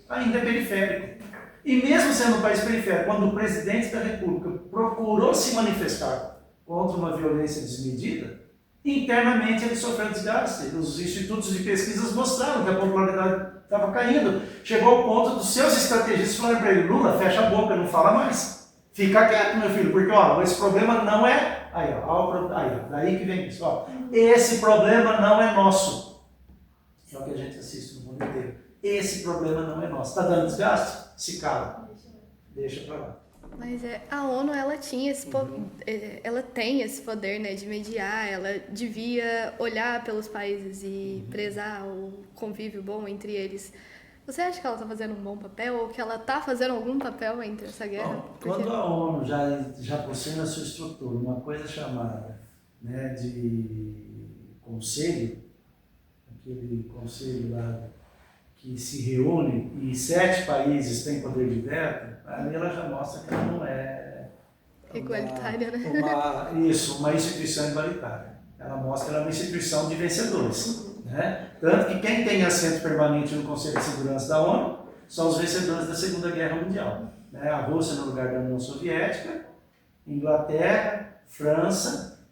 ainda é periférico. E mesmo sendo um país periférico, quando o presidente da República procurou se manifestar contra uma violência desmedida, internamente ele sofreu desgaste. Os institutos de pesquisas mostraram que a popularidade estava caindo. Chegou ao ponto dos seus estrategistas falarem para ele, Lula, fecha a boca, não fala mais. Fica quieto, meu filho, porque ó, esse problema não é... daí que vem isso. Ó, esse problema não é nosso. É o que a gente assiste no mundo inteiro. Esse problema não é nosso. Está dando desgaste? Se cala. Deixa para lá. Mas a ONU, ela tinha ela tem esse poder, né, de mediar, ela devia olhar pelos países e prezar o convívio bom entre eles. Você acha que ela está fazendo um bom papel ou que ela está fazendo algum papel entre essa guerra? Bom, quando a ONU já possui na sua estrutura uma coisa chamada, né, de conselho, aquele conselho lá que se reúne e 7 países têm poder de veto, ali ela já mostra que ela não é igualitária, né? Uma instituição igualitária. Ela mostra que ela é uma instituição de vencedores. Né? Tanto que quem tem assento permanente no Conselho de Segurança da ONU são os vencedores da Segunda Guerra Mundial. Né? A Rússia no lugar da União Soviética, Inglaterra, França,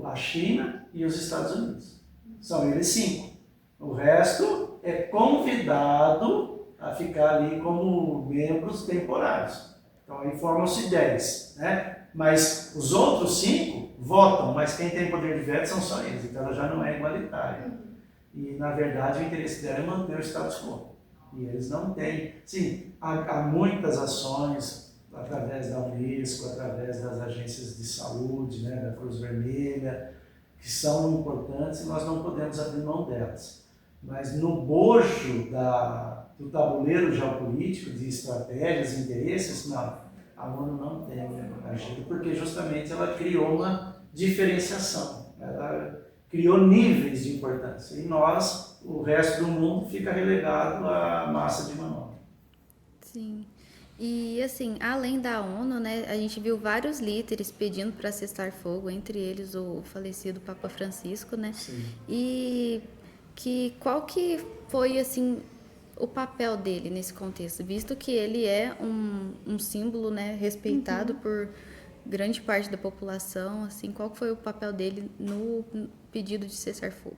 a China e os Estados Unidos. São eles 5. O resto é convidado a ficar ali como membros temporários. Então aí formam-se 10. Né? Mas os outros 5 votam, mas quem tem poder de veto são só eles, então ela já não é igualitária. E, na verdade, o interesse dela é manter o status quo. E eles não têm. Sim, há muitas ações através da Unesco, através das agências de saúde, né, da Cruz Vermelha, que são importantes e nós não podemos abrir mão delas. Mas no bojo do tabuleiro geopolítico, de estratégias, interesses, não. A ONU não tem agido, porque justamente ela criou uma diferenciação, ela criou níveis de importância, e nós, o resto do mundo, fica relegado à massa de manobra. Sim, e assim, além da ONU, né, a gente viu vários líderes pedindo para cessar fogo, entre eles o falecido Papa Francisco, né? Sim. E qual que foi, assim, o papel dele nesse contexto, visto que ele é um símbolo, né, respeitado por grande parte da população, assim, qual foi o papel dele no pedido de cessar fogo?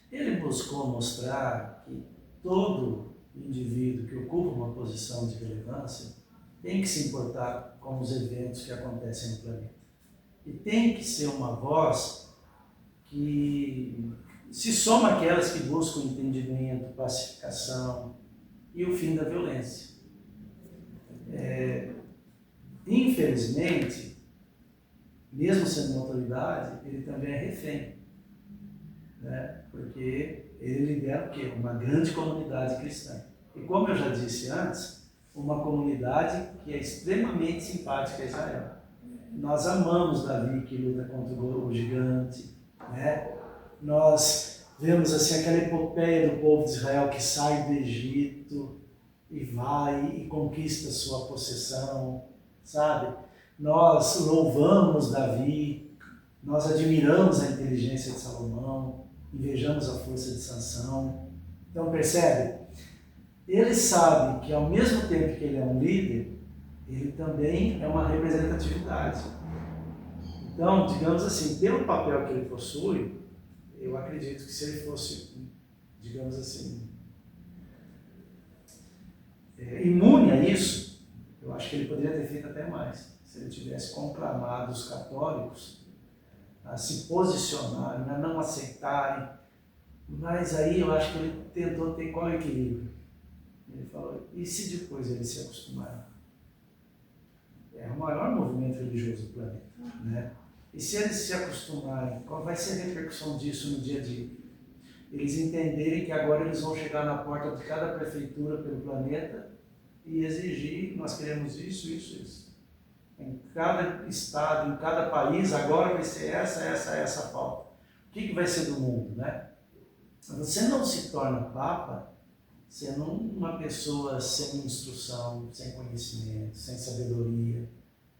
Ele buscou mostrar que todo indivíduo que ocupa uma posição de relevância tem que se importar com os eventos que acontecem no planeta. E tem que ser uma voz que se soma àquelas que buscam entendimento, pacificação e o fim da violência. Infelizmente, mesmo sendo uma autoridade, ele também é refém, né? Porque ele lidera o quê? Uma grande comunidade cristã. E como eu já disse antes, uma comunidade que é extremamente simpática a Israel. Nós amamos Davi, que luta contra o gigante, né? Nós vemos assim aquela epopeia do povo de Israel que sai do Egito e vai e conquista sua possessão, sabe? Nós louvamos Davi, nós admiramos a inteligência de Salomão, invejamos a força de Sansão. Então percebe? Ele sabe que ao mesmo tempo que ele é um líder, ele também é uma representatividade. Então, digamos assim, pelo papel que ele possui, eu acredito que se ele fosse, digamos assim, imune a isso, eu acho que ele poderia ter feito até mais. Se ele tivesse conclamado os católicos a se posicionarem, a não aceitarem. Mas aí eu acho que ele tentou ter qual equilíbrio? Ele falou, e se depois eles se acostumarem? É o maior movimento religioso do planeta, né? E se eles se acostumarem, qual vai ser a repercussão disso no dia a dia? Eles entenderem que agora eles vão chegar na porta de cada prefeitura pelo planeta e exigir, nós queremos isso, isso, isso. Em cada estado, em cada país, agora vai ser essa pauta. O que vai ser do mundo, né? Você não se torna papa sendo uma pessoa sem instrução, sem conhecimento, sem sabedoria,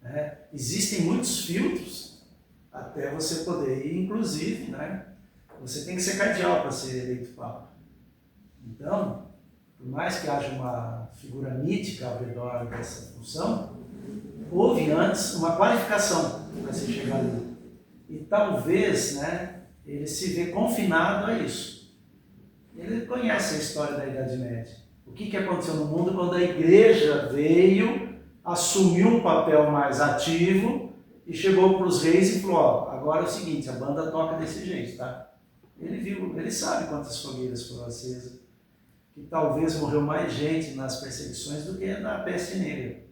né? Existem muitos filtros até você poder ir, inclusive, né? Você tem que ser cardeal para ser eleito papa. Então, por mais que haja uma figura mítica ao redor dessa função, houve antes uma qualificação para se chegar ali. E talvez, né, ele se vê confinado a isso. Ele conhece a história da Idade Média. O que aconteceu no mundo quando a igreja veio, assumiu um papel mais ativo e chegou para os reis e falou, ó, agora é o seguinte, a banda toca desse jeito, tá? Ele viu, ele sabe quantas fogueiras foram acesas, que talvez morreu mais gente nas perseguições do que na peste negra.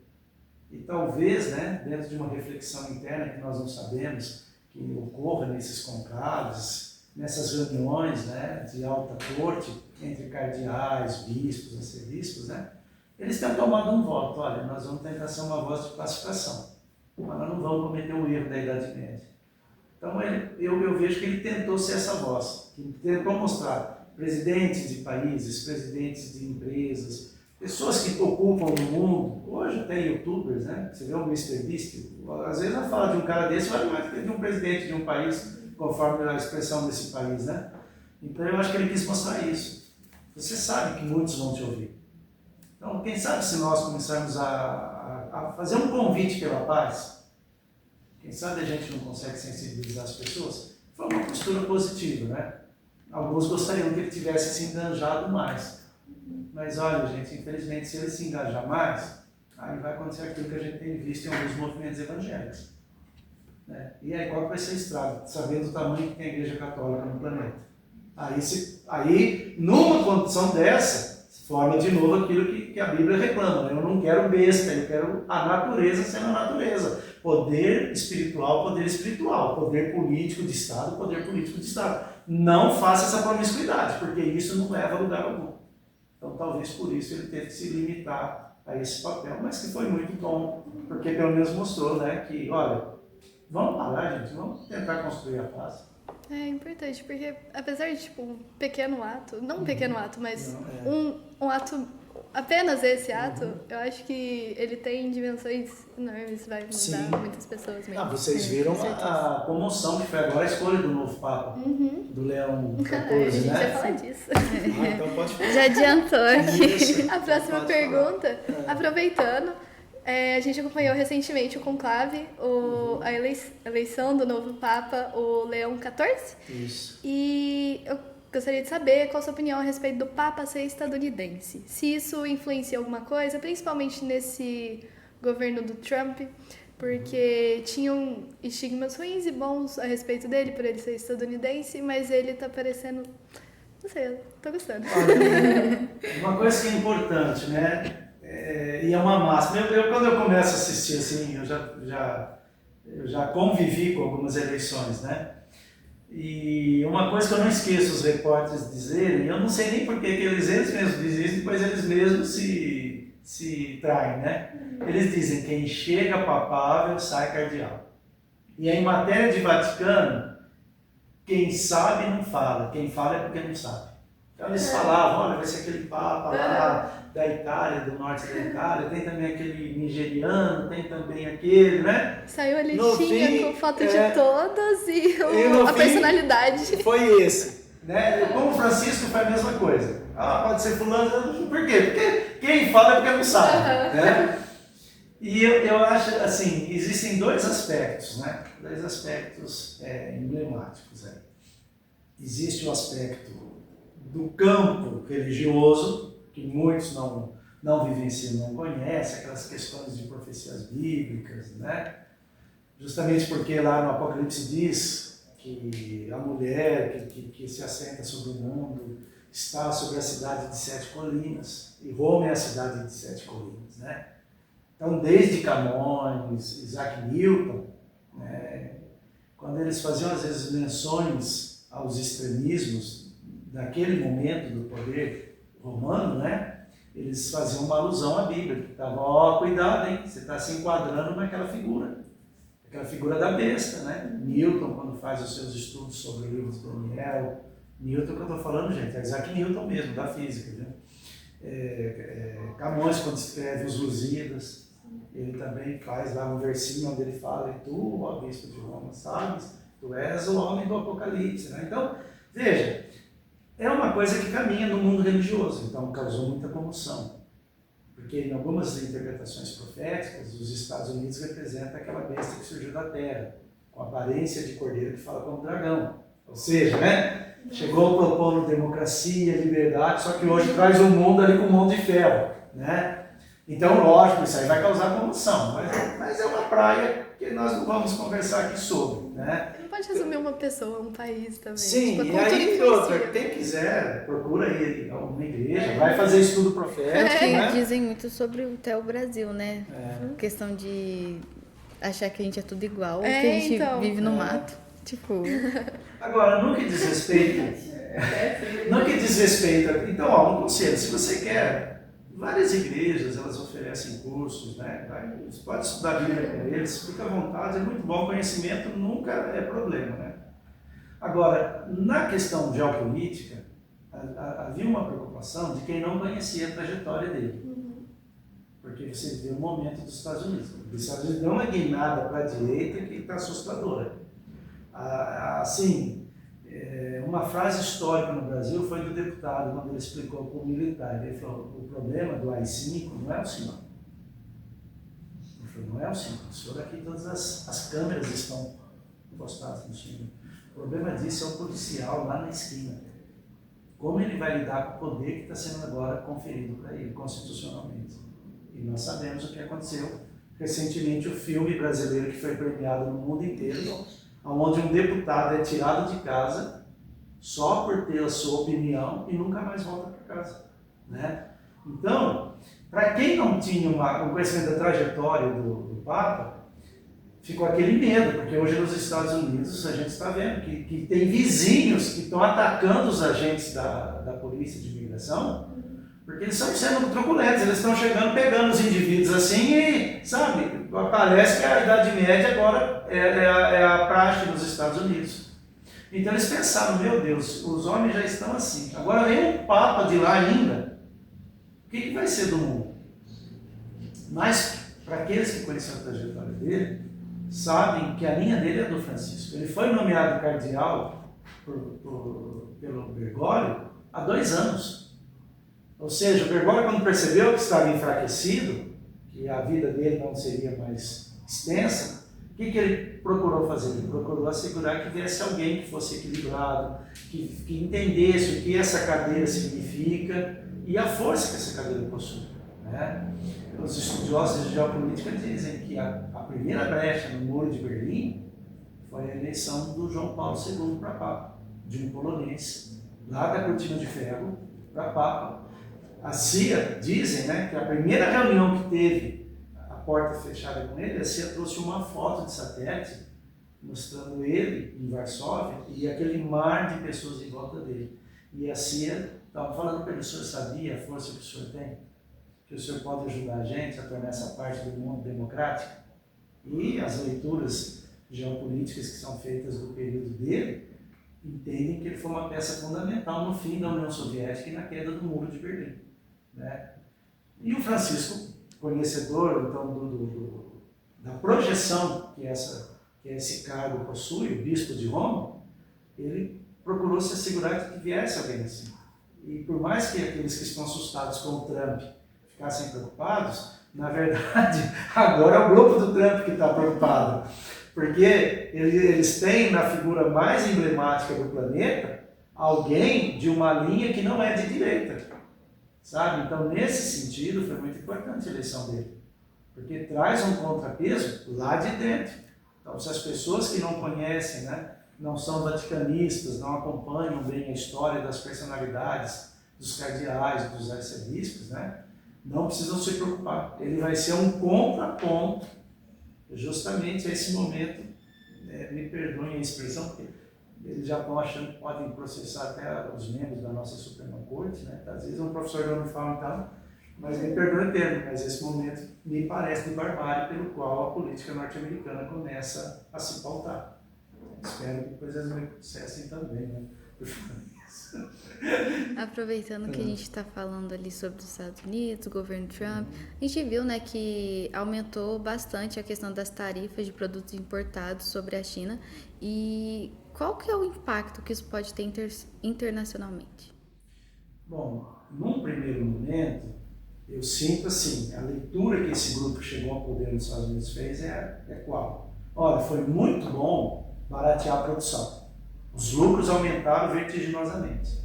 E talvez, né, dentro de uma reflexão interna que nós não sabemos que ocorra nesses conclaves, nessas reuniões, né, de alta corte, entre cardeais, bispos, arcebispos, né, eles têm tomado um voto, olha, nós vamos tentar ser uma voz de pacificação, mas nós não vamos cometer o erro da Idade Média. Então eu vejo que ele tentou ser essa voz, que tentou mostrar presidentes de países, presidentes de empresas, pessoas que ocupam o mundo. Hoje tem youtubers, né? Você vê o MrBeast, às vezes a fala de um cara desse vale mais que de um presidente de um país, conforme a expressão desse país, né? Então eu acho que ele quis mostrar isso. Você sabe que muitos vão te ouvir. Então quem sabe se nós começarmos a fazer um convite pela paz, quem sabe a gente não consegue sensibilizar as pessoas? Foi uma postura positiva, né? Alguns gostariam que ele tivesse se engajado mais. Mas olha, gente, infelizmente, se ele se engajar mais, aí vai acontecer aquilo que a gente tem visto em alguns movimentos evangélicos, né? E aí qual vai ser o estrago? Sabendo o tamanho que tem a Igreja Católica no planeta. Aí numa condição dessa, se forma de novo aquilo que a Bíblia reclama. Eu não quero besta, eu quero a natureza sendo a natureza. Poder espiritual, poder político de Estado, poder político de Estado. Não faça essa promiscuidade, porque isso não leva a lugar algum. Então talvez por isso ele teve que se limitar a esse papel, mas que foi muito bom, porque pelo menos mostrou, né, que, olha, vamos parar, gente, vamos tentar construir a paz. É importante, porque apesar de, tipo, um pequeno ato, não um pequeno ato, mas um ato, apenas esse ato, eu acho que ele tem dimensões enormes, vai mudar muitas pessoas mesmo. Vocês viram a comoção que foi agora a escolha do novo Papa, do Leão XIV, né? A gente vai falar disso. Então pode falar. Já adiantou aqui. A próxima pergunta, aproveitando, a gente acompanhou recentemente o conclave, a eleição do novo Papa, o Leão XIV. Isso. E eu gostaria de saber qual a sua opinião a respeito do Papa ser estadunidense. Se isso influencia alguma coisa, principalmente nesse governo do Trump, porque tinham estigmas ruins e bons a respeito dele, por ele ser estadunidense, mas ele tá parecendo... Não sei, eu tô gostando. Olha, uma coisa que é importante, né? E é uma máxima. Quando eu começo a assistir, assim, eu já eu já convivi com algumas eleições, né? E uma coisa que eu não esqueço os repórteres dizerem, eu não sei nem por que eles mesmos dizem isso, depois eles mesmos se traem, né? Eles dizem, quem chega papável sai cardeal. E aí, em matéria de Vaticano, quem sabe não fala, quem fala é porque não sabe. Então eles falavam, olha, vai ser aquele papa lá da Itália, do norte da Itália, tem também aquele nigeriano, tem também aquele, né? Saiu a listinha com foto de todas e a fim, personalidade. Foi esse. Né? Como o Francisco foi a mesma coisa. Ah, pode ser fulano, por quê? Porque quem fala é porque não sabe. Né? E eu acho, assim, existem dois aspectos, né? Dois aspectos emblemáticos. Existe o aspecto do campo religioso, que muitos não vivenciam, não conhecem, aquelas questões de profecias bíblicas, né? Justamente porque lá no Apocalipse diz que a mulher que se assenta sobre o mundo está sobre a cidade de 7 colinas, e Roma é a cidade de 7 colinas, né? Então, desde Camões, Isaac Newton, né, quando eles faziam às vezes menções aos extremismos daquele momento do poder romano, né, eles faziam uma alusão à Bíblia, que estava, cuidado, hein, você está se enquadrando naquela figura, aquela figura da besta, né? Newton, quando faz os seus estudos sobre o livro de Daniel, Newton que eu estou falando, gente, é Isaac Newton mesmo, da física, né? Camões, quando escreve os Lusíadas, ele também faz lá um versinho onde ele fala, e tu, ó bispo de Roma, sabes, tu és o homem do Apocalipse, né? Então, veja, é uma coisa que caminha no mundo religioso, então causou muita comoção, porque em algumas interpretações proféticas, os Estados Unidos representam aquela besta que surgiu da terra, com aparência de cordeiro que fala como dragão, ou seja, né? Chegou propondo democracia, liberdade, só que hoje traz um mundo ali com um monte de ferro, né? Então, lógico, isso aí vai causar comoção, mas é uma praia que nós não vamos conversar aqui sobre, né? Não pode resumir uma pessoa, um país também. Sim, tipo, e aí outra, quem quiser, procura aí uma igreja, vai fazer estudo profético, né? Dizem muito sobre até o Brasil, né? Questão de achar que a gente é tudo igual, que a gente vive no mato. Tipo... Agora, no que diz respeito... Então, ó, um conselho, se você quer... Várias igrejas, elas oferecem cursos, né? Você pode estudar a Bíblia com eles, fica à vontade, é muito bom, conhecimento nunca é problema, né? Agora, na questão geopolítica, havia uma preocupação de quem não conhecia a trajetória dele. Porque você vê o momento dos Estados Unidos. Os Estados Unidos deu uma guinada para a direita que está assustadora. Assim, uma frase histórica no Brasil foi do deputado, quando ele explicou para o militar. Ele falou, o problema do AI-5 não é o senhor. Ele falou, não é o senhor. O senhor aqui, todas as câmeras estão postadas no senhor. O problema disso é o policial lá na esquina. Como ele vai lidar com o poder que está sendo agora conferido para ele, constitucionalmente. E nós sabemos o que aconteceu recentemente, o filme brasileiro que foi premiado no mundo inteiro, onde um deputado é tirado de casa só por ter a sua opinião e nunca mais volta para casa, né? Então, para quem não tinha um conhecimento da trajetória do Papa, ficou aquele medo, porque hoje nos Estados Unidos a gente está vendo que tem vizinhos que estão atacando os agentes da polícia de imigração, porque eles estão sendo truculentos, eles estão chegando, pegando os indivíduos assim e, sabe, parece que a Idade Média agora é a praxe nos Estados Unidos. Então eles pensaram, meu Deus, os homens já estão assim, agora vem um Papa de lá ainda, o que vai ser do mundo? Mas, para aqueles que conheceram a trajetória dele, sabem que a linha dele é do Francisco. Ele foi nomeado cardeal pelo Bergoglio há 2 anos. Ou seja, o Bergoglio, quando percebeu que estava enfraquecido, que a vida dele não seria mais extensa, o que ele procurou fazer? Ele procurou assegurar que viesse alguém que fosse equilibrado, que entendesse o que essa cadeira significa e a força que essa cadeira possui, né? Os estudiosos de geopolítica dizem que a primeira brecha no Muro de Berlim foi a eleição do João Paulo II para Papa, de um polonês, lá da Cortina de Ferro para Papa. A CIA dizem, né, que a primeira reunião que teve porta fechada com ele, a CIA trouxe uma foto de satélite mostrando ele em Varsóvia e aquele mar de pessoas em volta dele. E a CIA estava falando para ele: o senhor sabia a força que o senhor tem? Que o senhor pode ajudar a gente a tornar essa parte do mundo democrática? E as leituras geopolíticas que são feitas do período dele entendem que ele foi uma peça fundamental no fim da União Soviética e na queda do Muro de Berlim, né? E o Francisco, conhecedor então da projeção que esse cargo possui, o bispo de Roma, ele procurou se assegurar de que viesse alguém assim. E por mais que aqueles que estão assustados com o Trump ficassem preocupados, na verdade, agora é o grupo do Trump que está preocupado. Porque eles têm na figura mais emblemática do planeta alguém de uma linha que não é de direita. Sabe? Então, nesse sentido, foi muito importante a eleição dele. Porque traz um contrapeso lá de dentro. Então, se as pessoas que não conhecem, né, não são vaticanistas, não acompanham bem a história das personalidades, dos cardeais, dos arcebispos, né, não precisam se preocupar. Ele vai ser um contraponto justamente a esse momento, me perdoem a expressão, porque eles já estão achando que podem processar até os membros da nossa Suprema Corte, né? Às vezes um professor não me fala então, mas me perdoe o termo, mas esse momento me parece de barbárie pelo qual a política norte-americana começa a se pautar. Espero que depois eles me processem também, né? Aproveitando que a gente está falando ali sobre os Estados Unidos, o governo Trump, a gente viu, né, que aumentou bastante a questão das tarifas de produtos importados sobre a China. E qual que é o impacto que isso pode ter internacionalmente? Bom, num primeiro momento, eu sinto assim, a leitura que esse grupo que chegou ao poder nos Estados Unidos fez é qual? Olha, foi muito bom baratear a produção. Os lucros aumentaram vertiginosamente.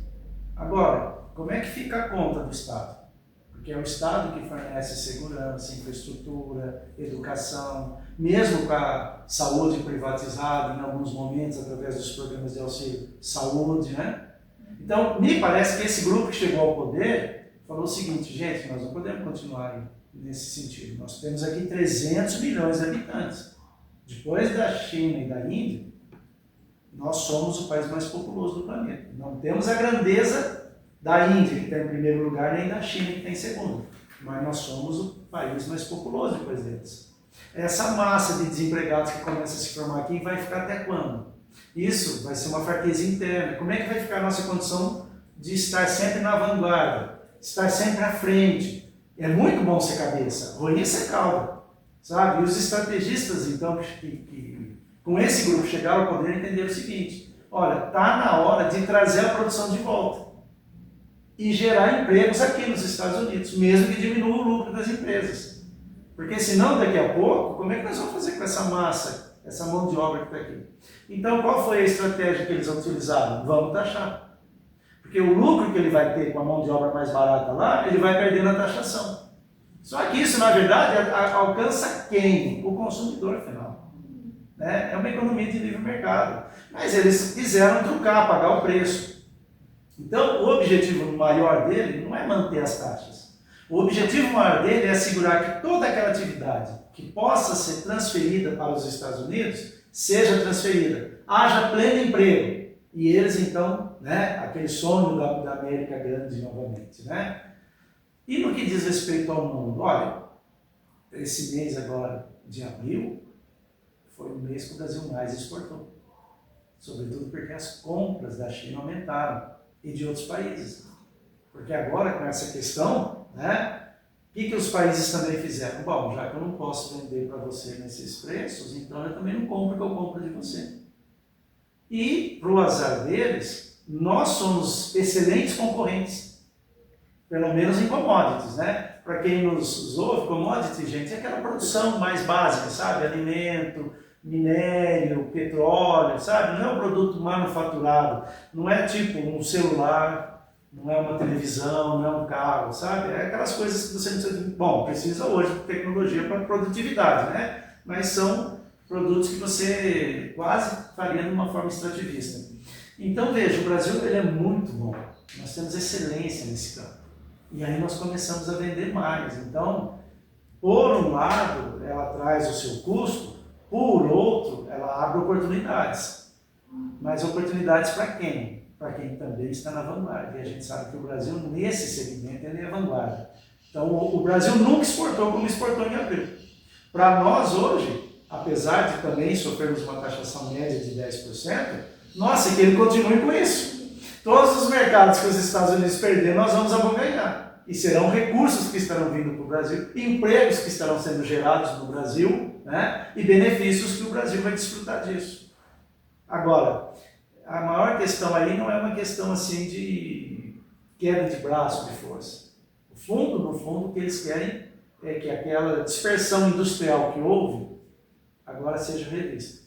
Agora, como é que fica a conta do Estado? Porque é o Estado que fornece segurança, infraestrutura, educação, mesmo com a saúde privatizada em alguns momentos através dos programas de auxílio saúde, né? Então, me parece que esse grupo que chegou ao poder falou o seguinte: gente, nós não podemos continuar nesse sentido. Nós temos aqui 300 milhões de habitantes. Depois da China e da Índia, nós somos o país mais populoso do planeta. Não temos a grandeza da Índia, que está em primeiro lugar, nem da China, que está em segundo. Mas nós somos o país mais populoso depois deles. Essa massa de desempregados que começa a se formar aqui vai ficar até quando? Isso vai ser uma fraqueza interna. Como é que vai ficar a nossa condição de estar sempre na vanguarda, estar sempre à frente? É muito bom ser cabeça, ruim é ser cauda, sabe? E os estrategistas, então, que com esse grupo chegaram ao poder, entenderam o seguinte: olha, está na hora de trazer a produção de volta e gerar empregos aqui nos Estados Unidos, mesmo que diminua o lucro das empresas. Porque senão, daqui a pouco, como é que nós vamos fazer com essa massa, essa mão de obra que está aqui? Então, qual foi a estratégia que eles utilizaram? Vamos taxar. Porque o lucro que ele vai ter com a mão de obra mais barata lá, ele vai perder na taxação. Só que isso, na verdade, alcança quem? O consumidor final. É uma economia de livre mercado. Mas eles quiseram trucar, pagar o preço. Então, o objetivo maior dele não é manter as taxas. O objetivo maior dele é assegurar que toda aquela atividade que possa ser transferida para os Estados Unidos seja transferida. Haja pleno emprego. E eles, então, né, aquele sonho da América grande novamente. Né? E no que diz respeito ao mundo? Olha, esse mês agora de abril, foi o mês que o Brasil mais exportou. Sobretudo porque as compras da China aumentaram e de outros países. Porque agora, com essa questão, né, o que os países também fizeram? Bom, já que eu não posso vender para você nesses preços, então eu também não compro o que eu compro de você. E, para o azar deles, nós somos excelentes concorrentes, pelo menos em commodities, né? Para quem nos ouve, commodity, gente, é aquela produção mais básica, sabe? Alimento, minério, petróleo, sabe? Não é um produto manufaturado, não é tipo um celular, não é uma televisão, não é um carro, sabe? É aquelas coisas que você não precisa... Bom, precisa hoje de tecnologia para produtividade, né? Mas são produtos que você quase faria de uma forma extrativista. Então, veja, o Brasil ele é muito bom, nós temos excelência nesse campo. E aí nós começamos a vender mais. Então, Por um lado, ela traz o seu custo, por outro, ela abre oportunidades. Mas oportunidades para quem? Para quem também está na vanguarda. E a gente sabe que o Brasil, nesse segmento, ele é vanguarda. Então, o Brasil nunca exportou como exportou em abril. Para nós, hoje, apesar de também sofrermos uma taxação média de 10%, nossa, que ele continue com isso. Todos os mercados que os Estados Unidos perderem, nós vamos abocanhar. E serão recursos que estarão vindo para o Brasil, empregos que estarão sendo gerados no Brasil, né? E benefícios que o Brasil vai desfrutar disso. Agora, a maior questão aí não é uma questão assim de queda de braço, de força. No fundo, o que eles querem é que aquela dispersão industrial que houve agora seja revista.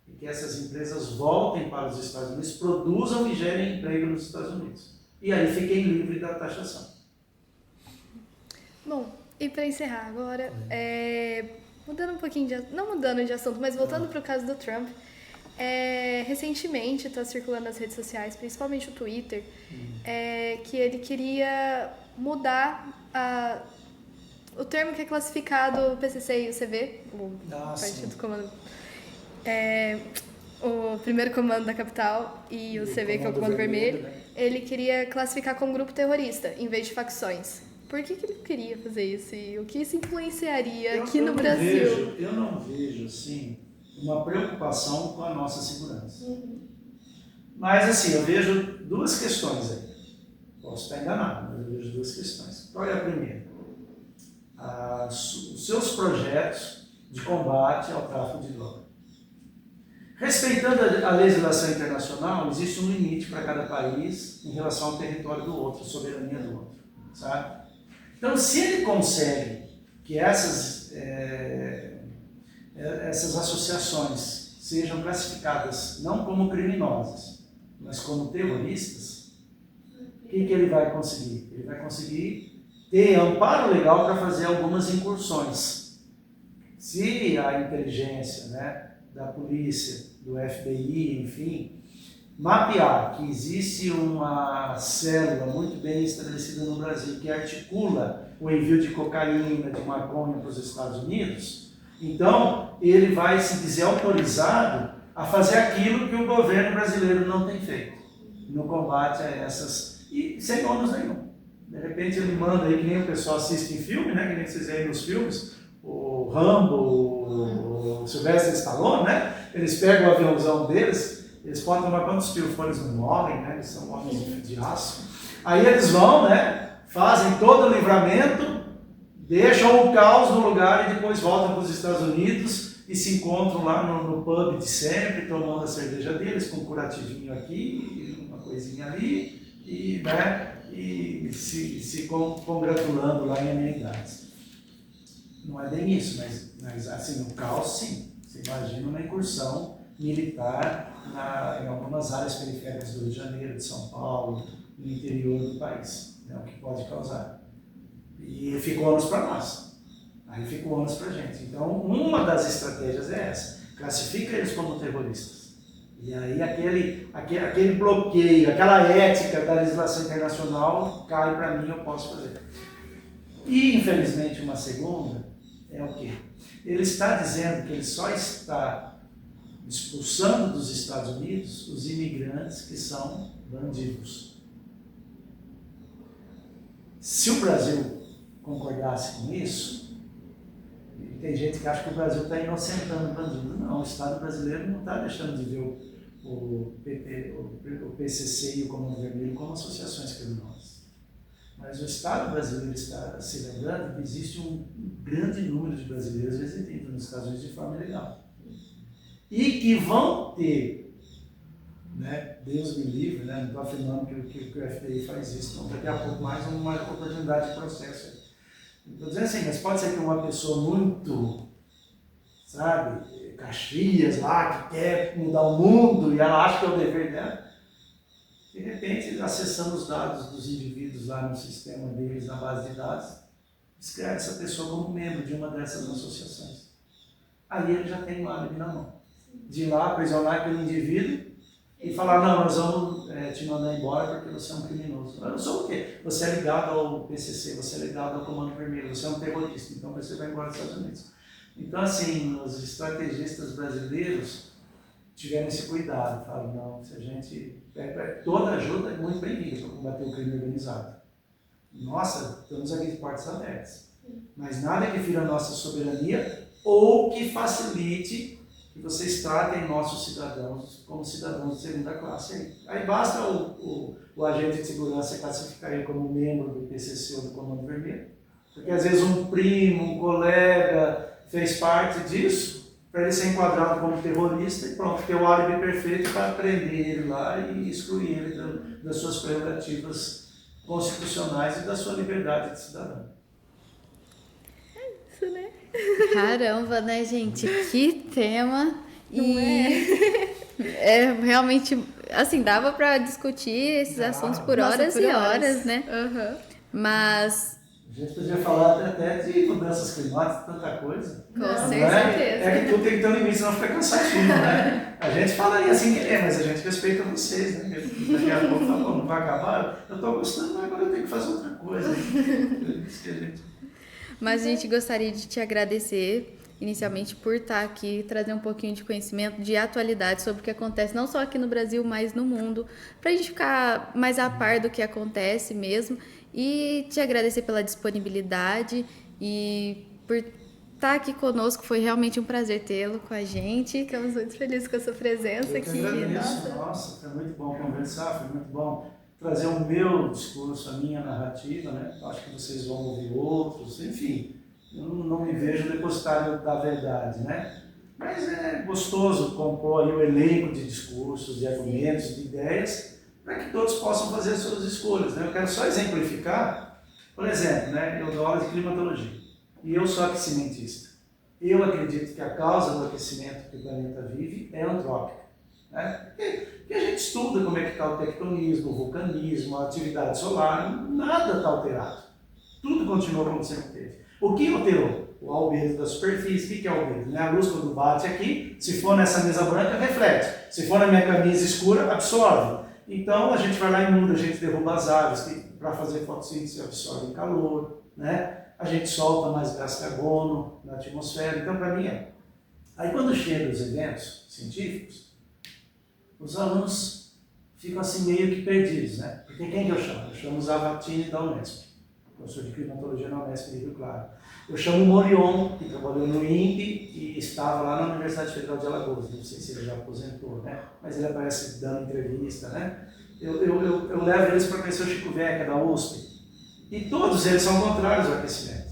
E que essas empresas voltem para os Estados Unidos, produzam e gerem emprego nos Estados Unidos. E aí fiquem livres da taxação. Bom, e para encerrar agora, mudando um pouquinho não mudando de assunto, mas voltando para o caso do Trump, recentemente está circulando nas redes sociais, principalmente o Twitter, que ele queria mudar o termo que é classificado o PCC e o CV, o Partido Comando, o primeiro comando da capital e o CV, que é o Comando Vermelho, né? Ele queria classificar como grupo terrorista, em vez de facções. Por que ele queria fazer isso e o que isso influenciaria aqui no Brasil? Eu não vejo, assim, uma preocupação com a nossa segurança. Mas, assim, eu vejo duas questões aí. Posso estar enganado, mas eu vejo duas questões. Qual é a primeira? Os seus projetos de combate ao tráfico de drogas. Respeitando a legislação internacional, existe um limite para cada país em relação ao território do outro, a soberania do outro, sabe? Então, se ele consegue que essas associações sejam classificadas não como criminosas, mas como terroristas, o que ele vai conseguir? Ele vai conseguir ter amparo legal para fazer algumas incursões. Se a inteligência, né, da polícia, do FBI, enfim, mapear que existe uma célula muito bem estabelecida no Brasil que articula o envio de cocaína, de maconha para os Estados Unidos, então ele vai se dizer autorizado a fazer aquilo que o governo brasileiro não tem feito no combate a essas, e sem ônus nenhum. De repente ele manda aí, que nem o pessoal assiste em filme, né, que nem vocês veem nos filmes, o Rambo, o Sylvester Stallone, né? Eles pegam o aviãozão deles, eles podem tomar quantos tiros for, eles não morrem, né? Eles são homens de aço. Aí eles vão, né? Fazem todo o livramento, deixam o caos no lugar e depois voltam para os Estados Unidos e se encontram lá no pub de sempre, tomando a cerveja deles, com um curativinho aqui, uma coisinha ali, e, né? E se congratulando lá em amenidades. Não é bem isso, mas assim, no caos, sim. Você imagina uma incursão militar em algumas áreas periféricas do Rio de Janeiro, de São Paulo, no interior do país, né, o que pode causar. E fica ônus para nós. Aí fica ônus para a gente. Então, uma das estratégias é essa. Classifica eles como terroristas. E aí aquele bloqueio, aquela ética da legislação internacional cai para mim, eu posso fazer. E, infelizmente, uma segunda é o quê? Ele está dizendo que ele só está expulsando dos Estados Unidos os imigrantes que são bandidos. Se o Brasil concordasse com isso, tem gente que acha que o Brasil está inocentando o bandido. Não, o Estado brasileiro não está deixando de ver o PCC e o Comando Vermelho como associações criminosas. Mas o Estado brasileiro está se lembrando que existe um grande número de brasileiros residentes nos Estados Unidos de forma ilegal. E que vão ter, né, Deus me livre, né, não estou afirmando que o FBI faz isso, então daqui a pouco mais uma oportunidade de processo. Estou dizendo assim, mas pode ser que uma pessoa muito, sabe, Caxias lá, que quer mudar o mundo e ela acha que é o dever dela, de repente, acessando os dados dos indivíduos lá no sistema deles, na base de dados, escreve essa pessoa como membro de uma dessas associações. Ali ele já tem um álibi na mão. De ir lá, aprisionar aquele indivíduo e falar, não, nós vamos te mandar embora porque você é um criminoso. Eu sou o quê? Você é ligado ao PCC, você é ligado ao Comando Vermelho, você é um terrorista, então você vai embora dos Estados Unidos. Então, assim, os estrategistas brasileiros tiveram esse cuidado, falaram, não, se a gente... toda ajuda é muito bem-vinda para combater o crime organizado. Nossa, estamos aqui de portas abertas. Mas nada que fira a nossa soberania ou que facilite que vocês tratem nossos cidadãos como cidadãos de segunda classe. Aí basta o agente de segurança classificar ele como membro do PCC ou do Comando Vermelho, porque às vezes um primo, um colega fez parte disso, para ele ser enquadrado como terrorista e pronto, ter o álibi perfeito para prender ele lá e excluir ele das suas prerrogativas constitucionais e da sua liberdade de cidadão. É isso, né? Caramba, né, gente? Que tema! É realmente, assim, dava para discutir esses assuntos por horas e horas, né? Uhum. Mas... A gente podia falar até de mudanças climáticas, tanta coisa. Com certeza. É que tudo tem que ter um limite, senão fica cansativo, né? A gente falaria assim querer, mas a gente respeita vocês, né? Daqui a pouco fala, não vai acabar, eu estou gostando, mas agora eu tenho que fazer outra coisa. Mas a gente gostaria de te agradecer, inicialmente, por estar aqui, trazer um pouquinho de conhecimento, de atualidade sobre o que acontece, não só aqui no Brasil, mas no mundo, para a gente ficar mais a par do que acontece mesmo. E te agradecer pela disponibilidade e por estar aqui conosco. Foi realmente um prazer tê-lo com a gente. Ficamos muito felizes com a sua presença aqui. Nossa, foi muito bom conversar, foi muito bom trazer o meu discurso, a minha narrativa, né? Acho que vocês vão ouvir outros, enfim. Eu não me vejo depositário da verdade, né? Mas é gostoso compor aí o elenco de discursos, de argumentos, de ideias, para que todos possam fazer as suas escolhas, né? Eu quero só exemplificar, por exemplo, né? Eu dou aula de climatologia e eu sou aquecimentista. Eu acredito que a causa do aquecimento que o planeta vive é antrópica, né? Porque a gente estuda como é que está o tectonismo, o vulcanismo, a atividade solar, nada está alterado. Tudo continua como sempre teve. O que alterou? O albedo da superfície. O que é o albedo? Né? A luz quando bate aqui, se for nessa mesa branca, reflete. Se for na minha camisa escura, absorve. Então a gente vai lá e muda, a gente derruba as árvores que para fazer fotossíntese absorvem calor, né? A gente solta mais gás carbono na atmosfera. Então, para mim é. Aí quando chegam os eventos científicos, os alunos ficam assim meio que perdidos, né? Porque quem que eu chamo? Eu chamo o Zavatini da Unesp, professor de climatologia na Unesp de Rio Claro. Eu chamo o Morion, que trabalhou no INPE e estava lá na Universidade Federal de Alagoas. Não sei se ele já aposentou, né? Mas ele aparece dando entrevista, né? Eu levo eles para conhecer o Chico Veca da USP. E todos eles são contrários ao aquecimento.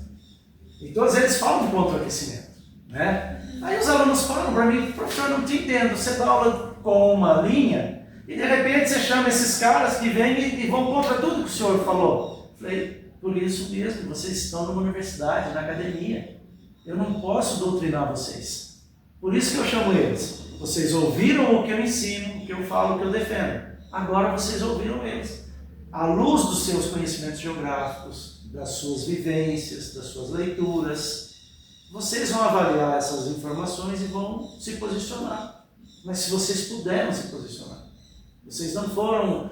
E todos eles falam contra o aquecimento, né? Aí os alunos falam para mim, professor, não te entendo, você dá aula com uma linha e de repente você chama esses caras que vêm e vão contra tudo que o senhor falou. Eu falei, por isso mesmo, vocês estão numa universidade, na academia. Eu não posso doutrinar vocês. Por isso que eu chamo eles. Vocês ouviram o que eu ensino, o que eu falo, o que eu defendo. Agora vocês ouviram eles. À luz dos seus conhecimentos geográficos, das suas vivências, das suas leituras, vocês vão avaliar essas informações e vão se posicionar. Mas se vocês puderam se posicionar, vocês não foram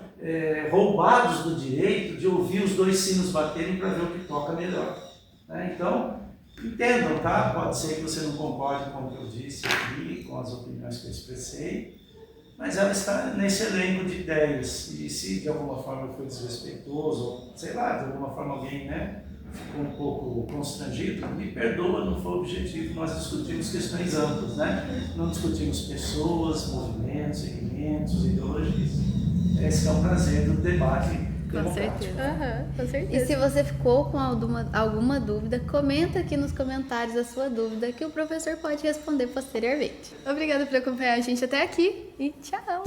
roubados do direito de ouvir os dois sinos baterem para ver o que toca melhor. Né? Então, entendam, tá? Pode ser que você não concorde com o que eu disse aqui, com as opiniões que eu expressei, mas ela está nesse elenco de ideias. E se de alguma forma eu fui desrespeitoso, ou sei lá, de alguma forma alguém, né, ficou um pouco constrangido, me perdoa, não foi o objetivo. Nós discutimos questões amplas, né? Não discutimos pessoas, movimentos, segmentos, ideologias. Esse é o prazer do debate. Com certeza. Com certeza. E se você ficou com alguma dúvida, comenta aqui nos comentários a sua dúvida que o professor pode responder posteriormente. Obrigada por acompanhar a gente até aqui e tchau!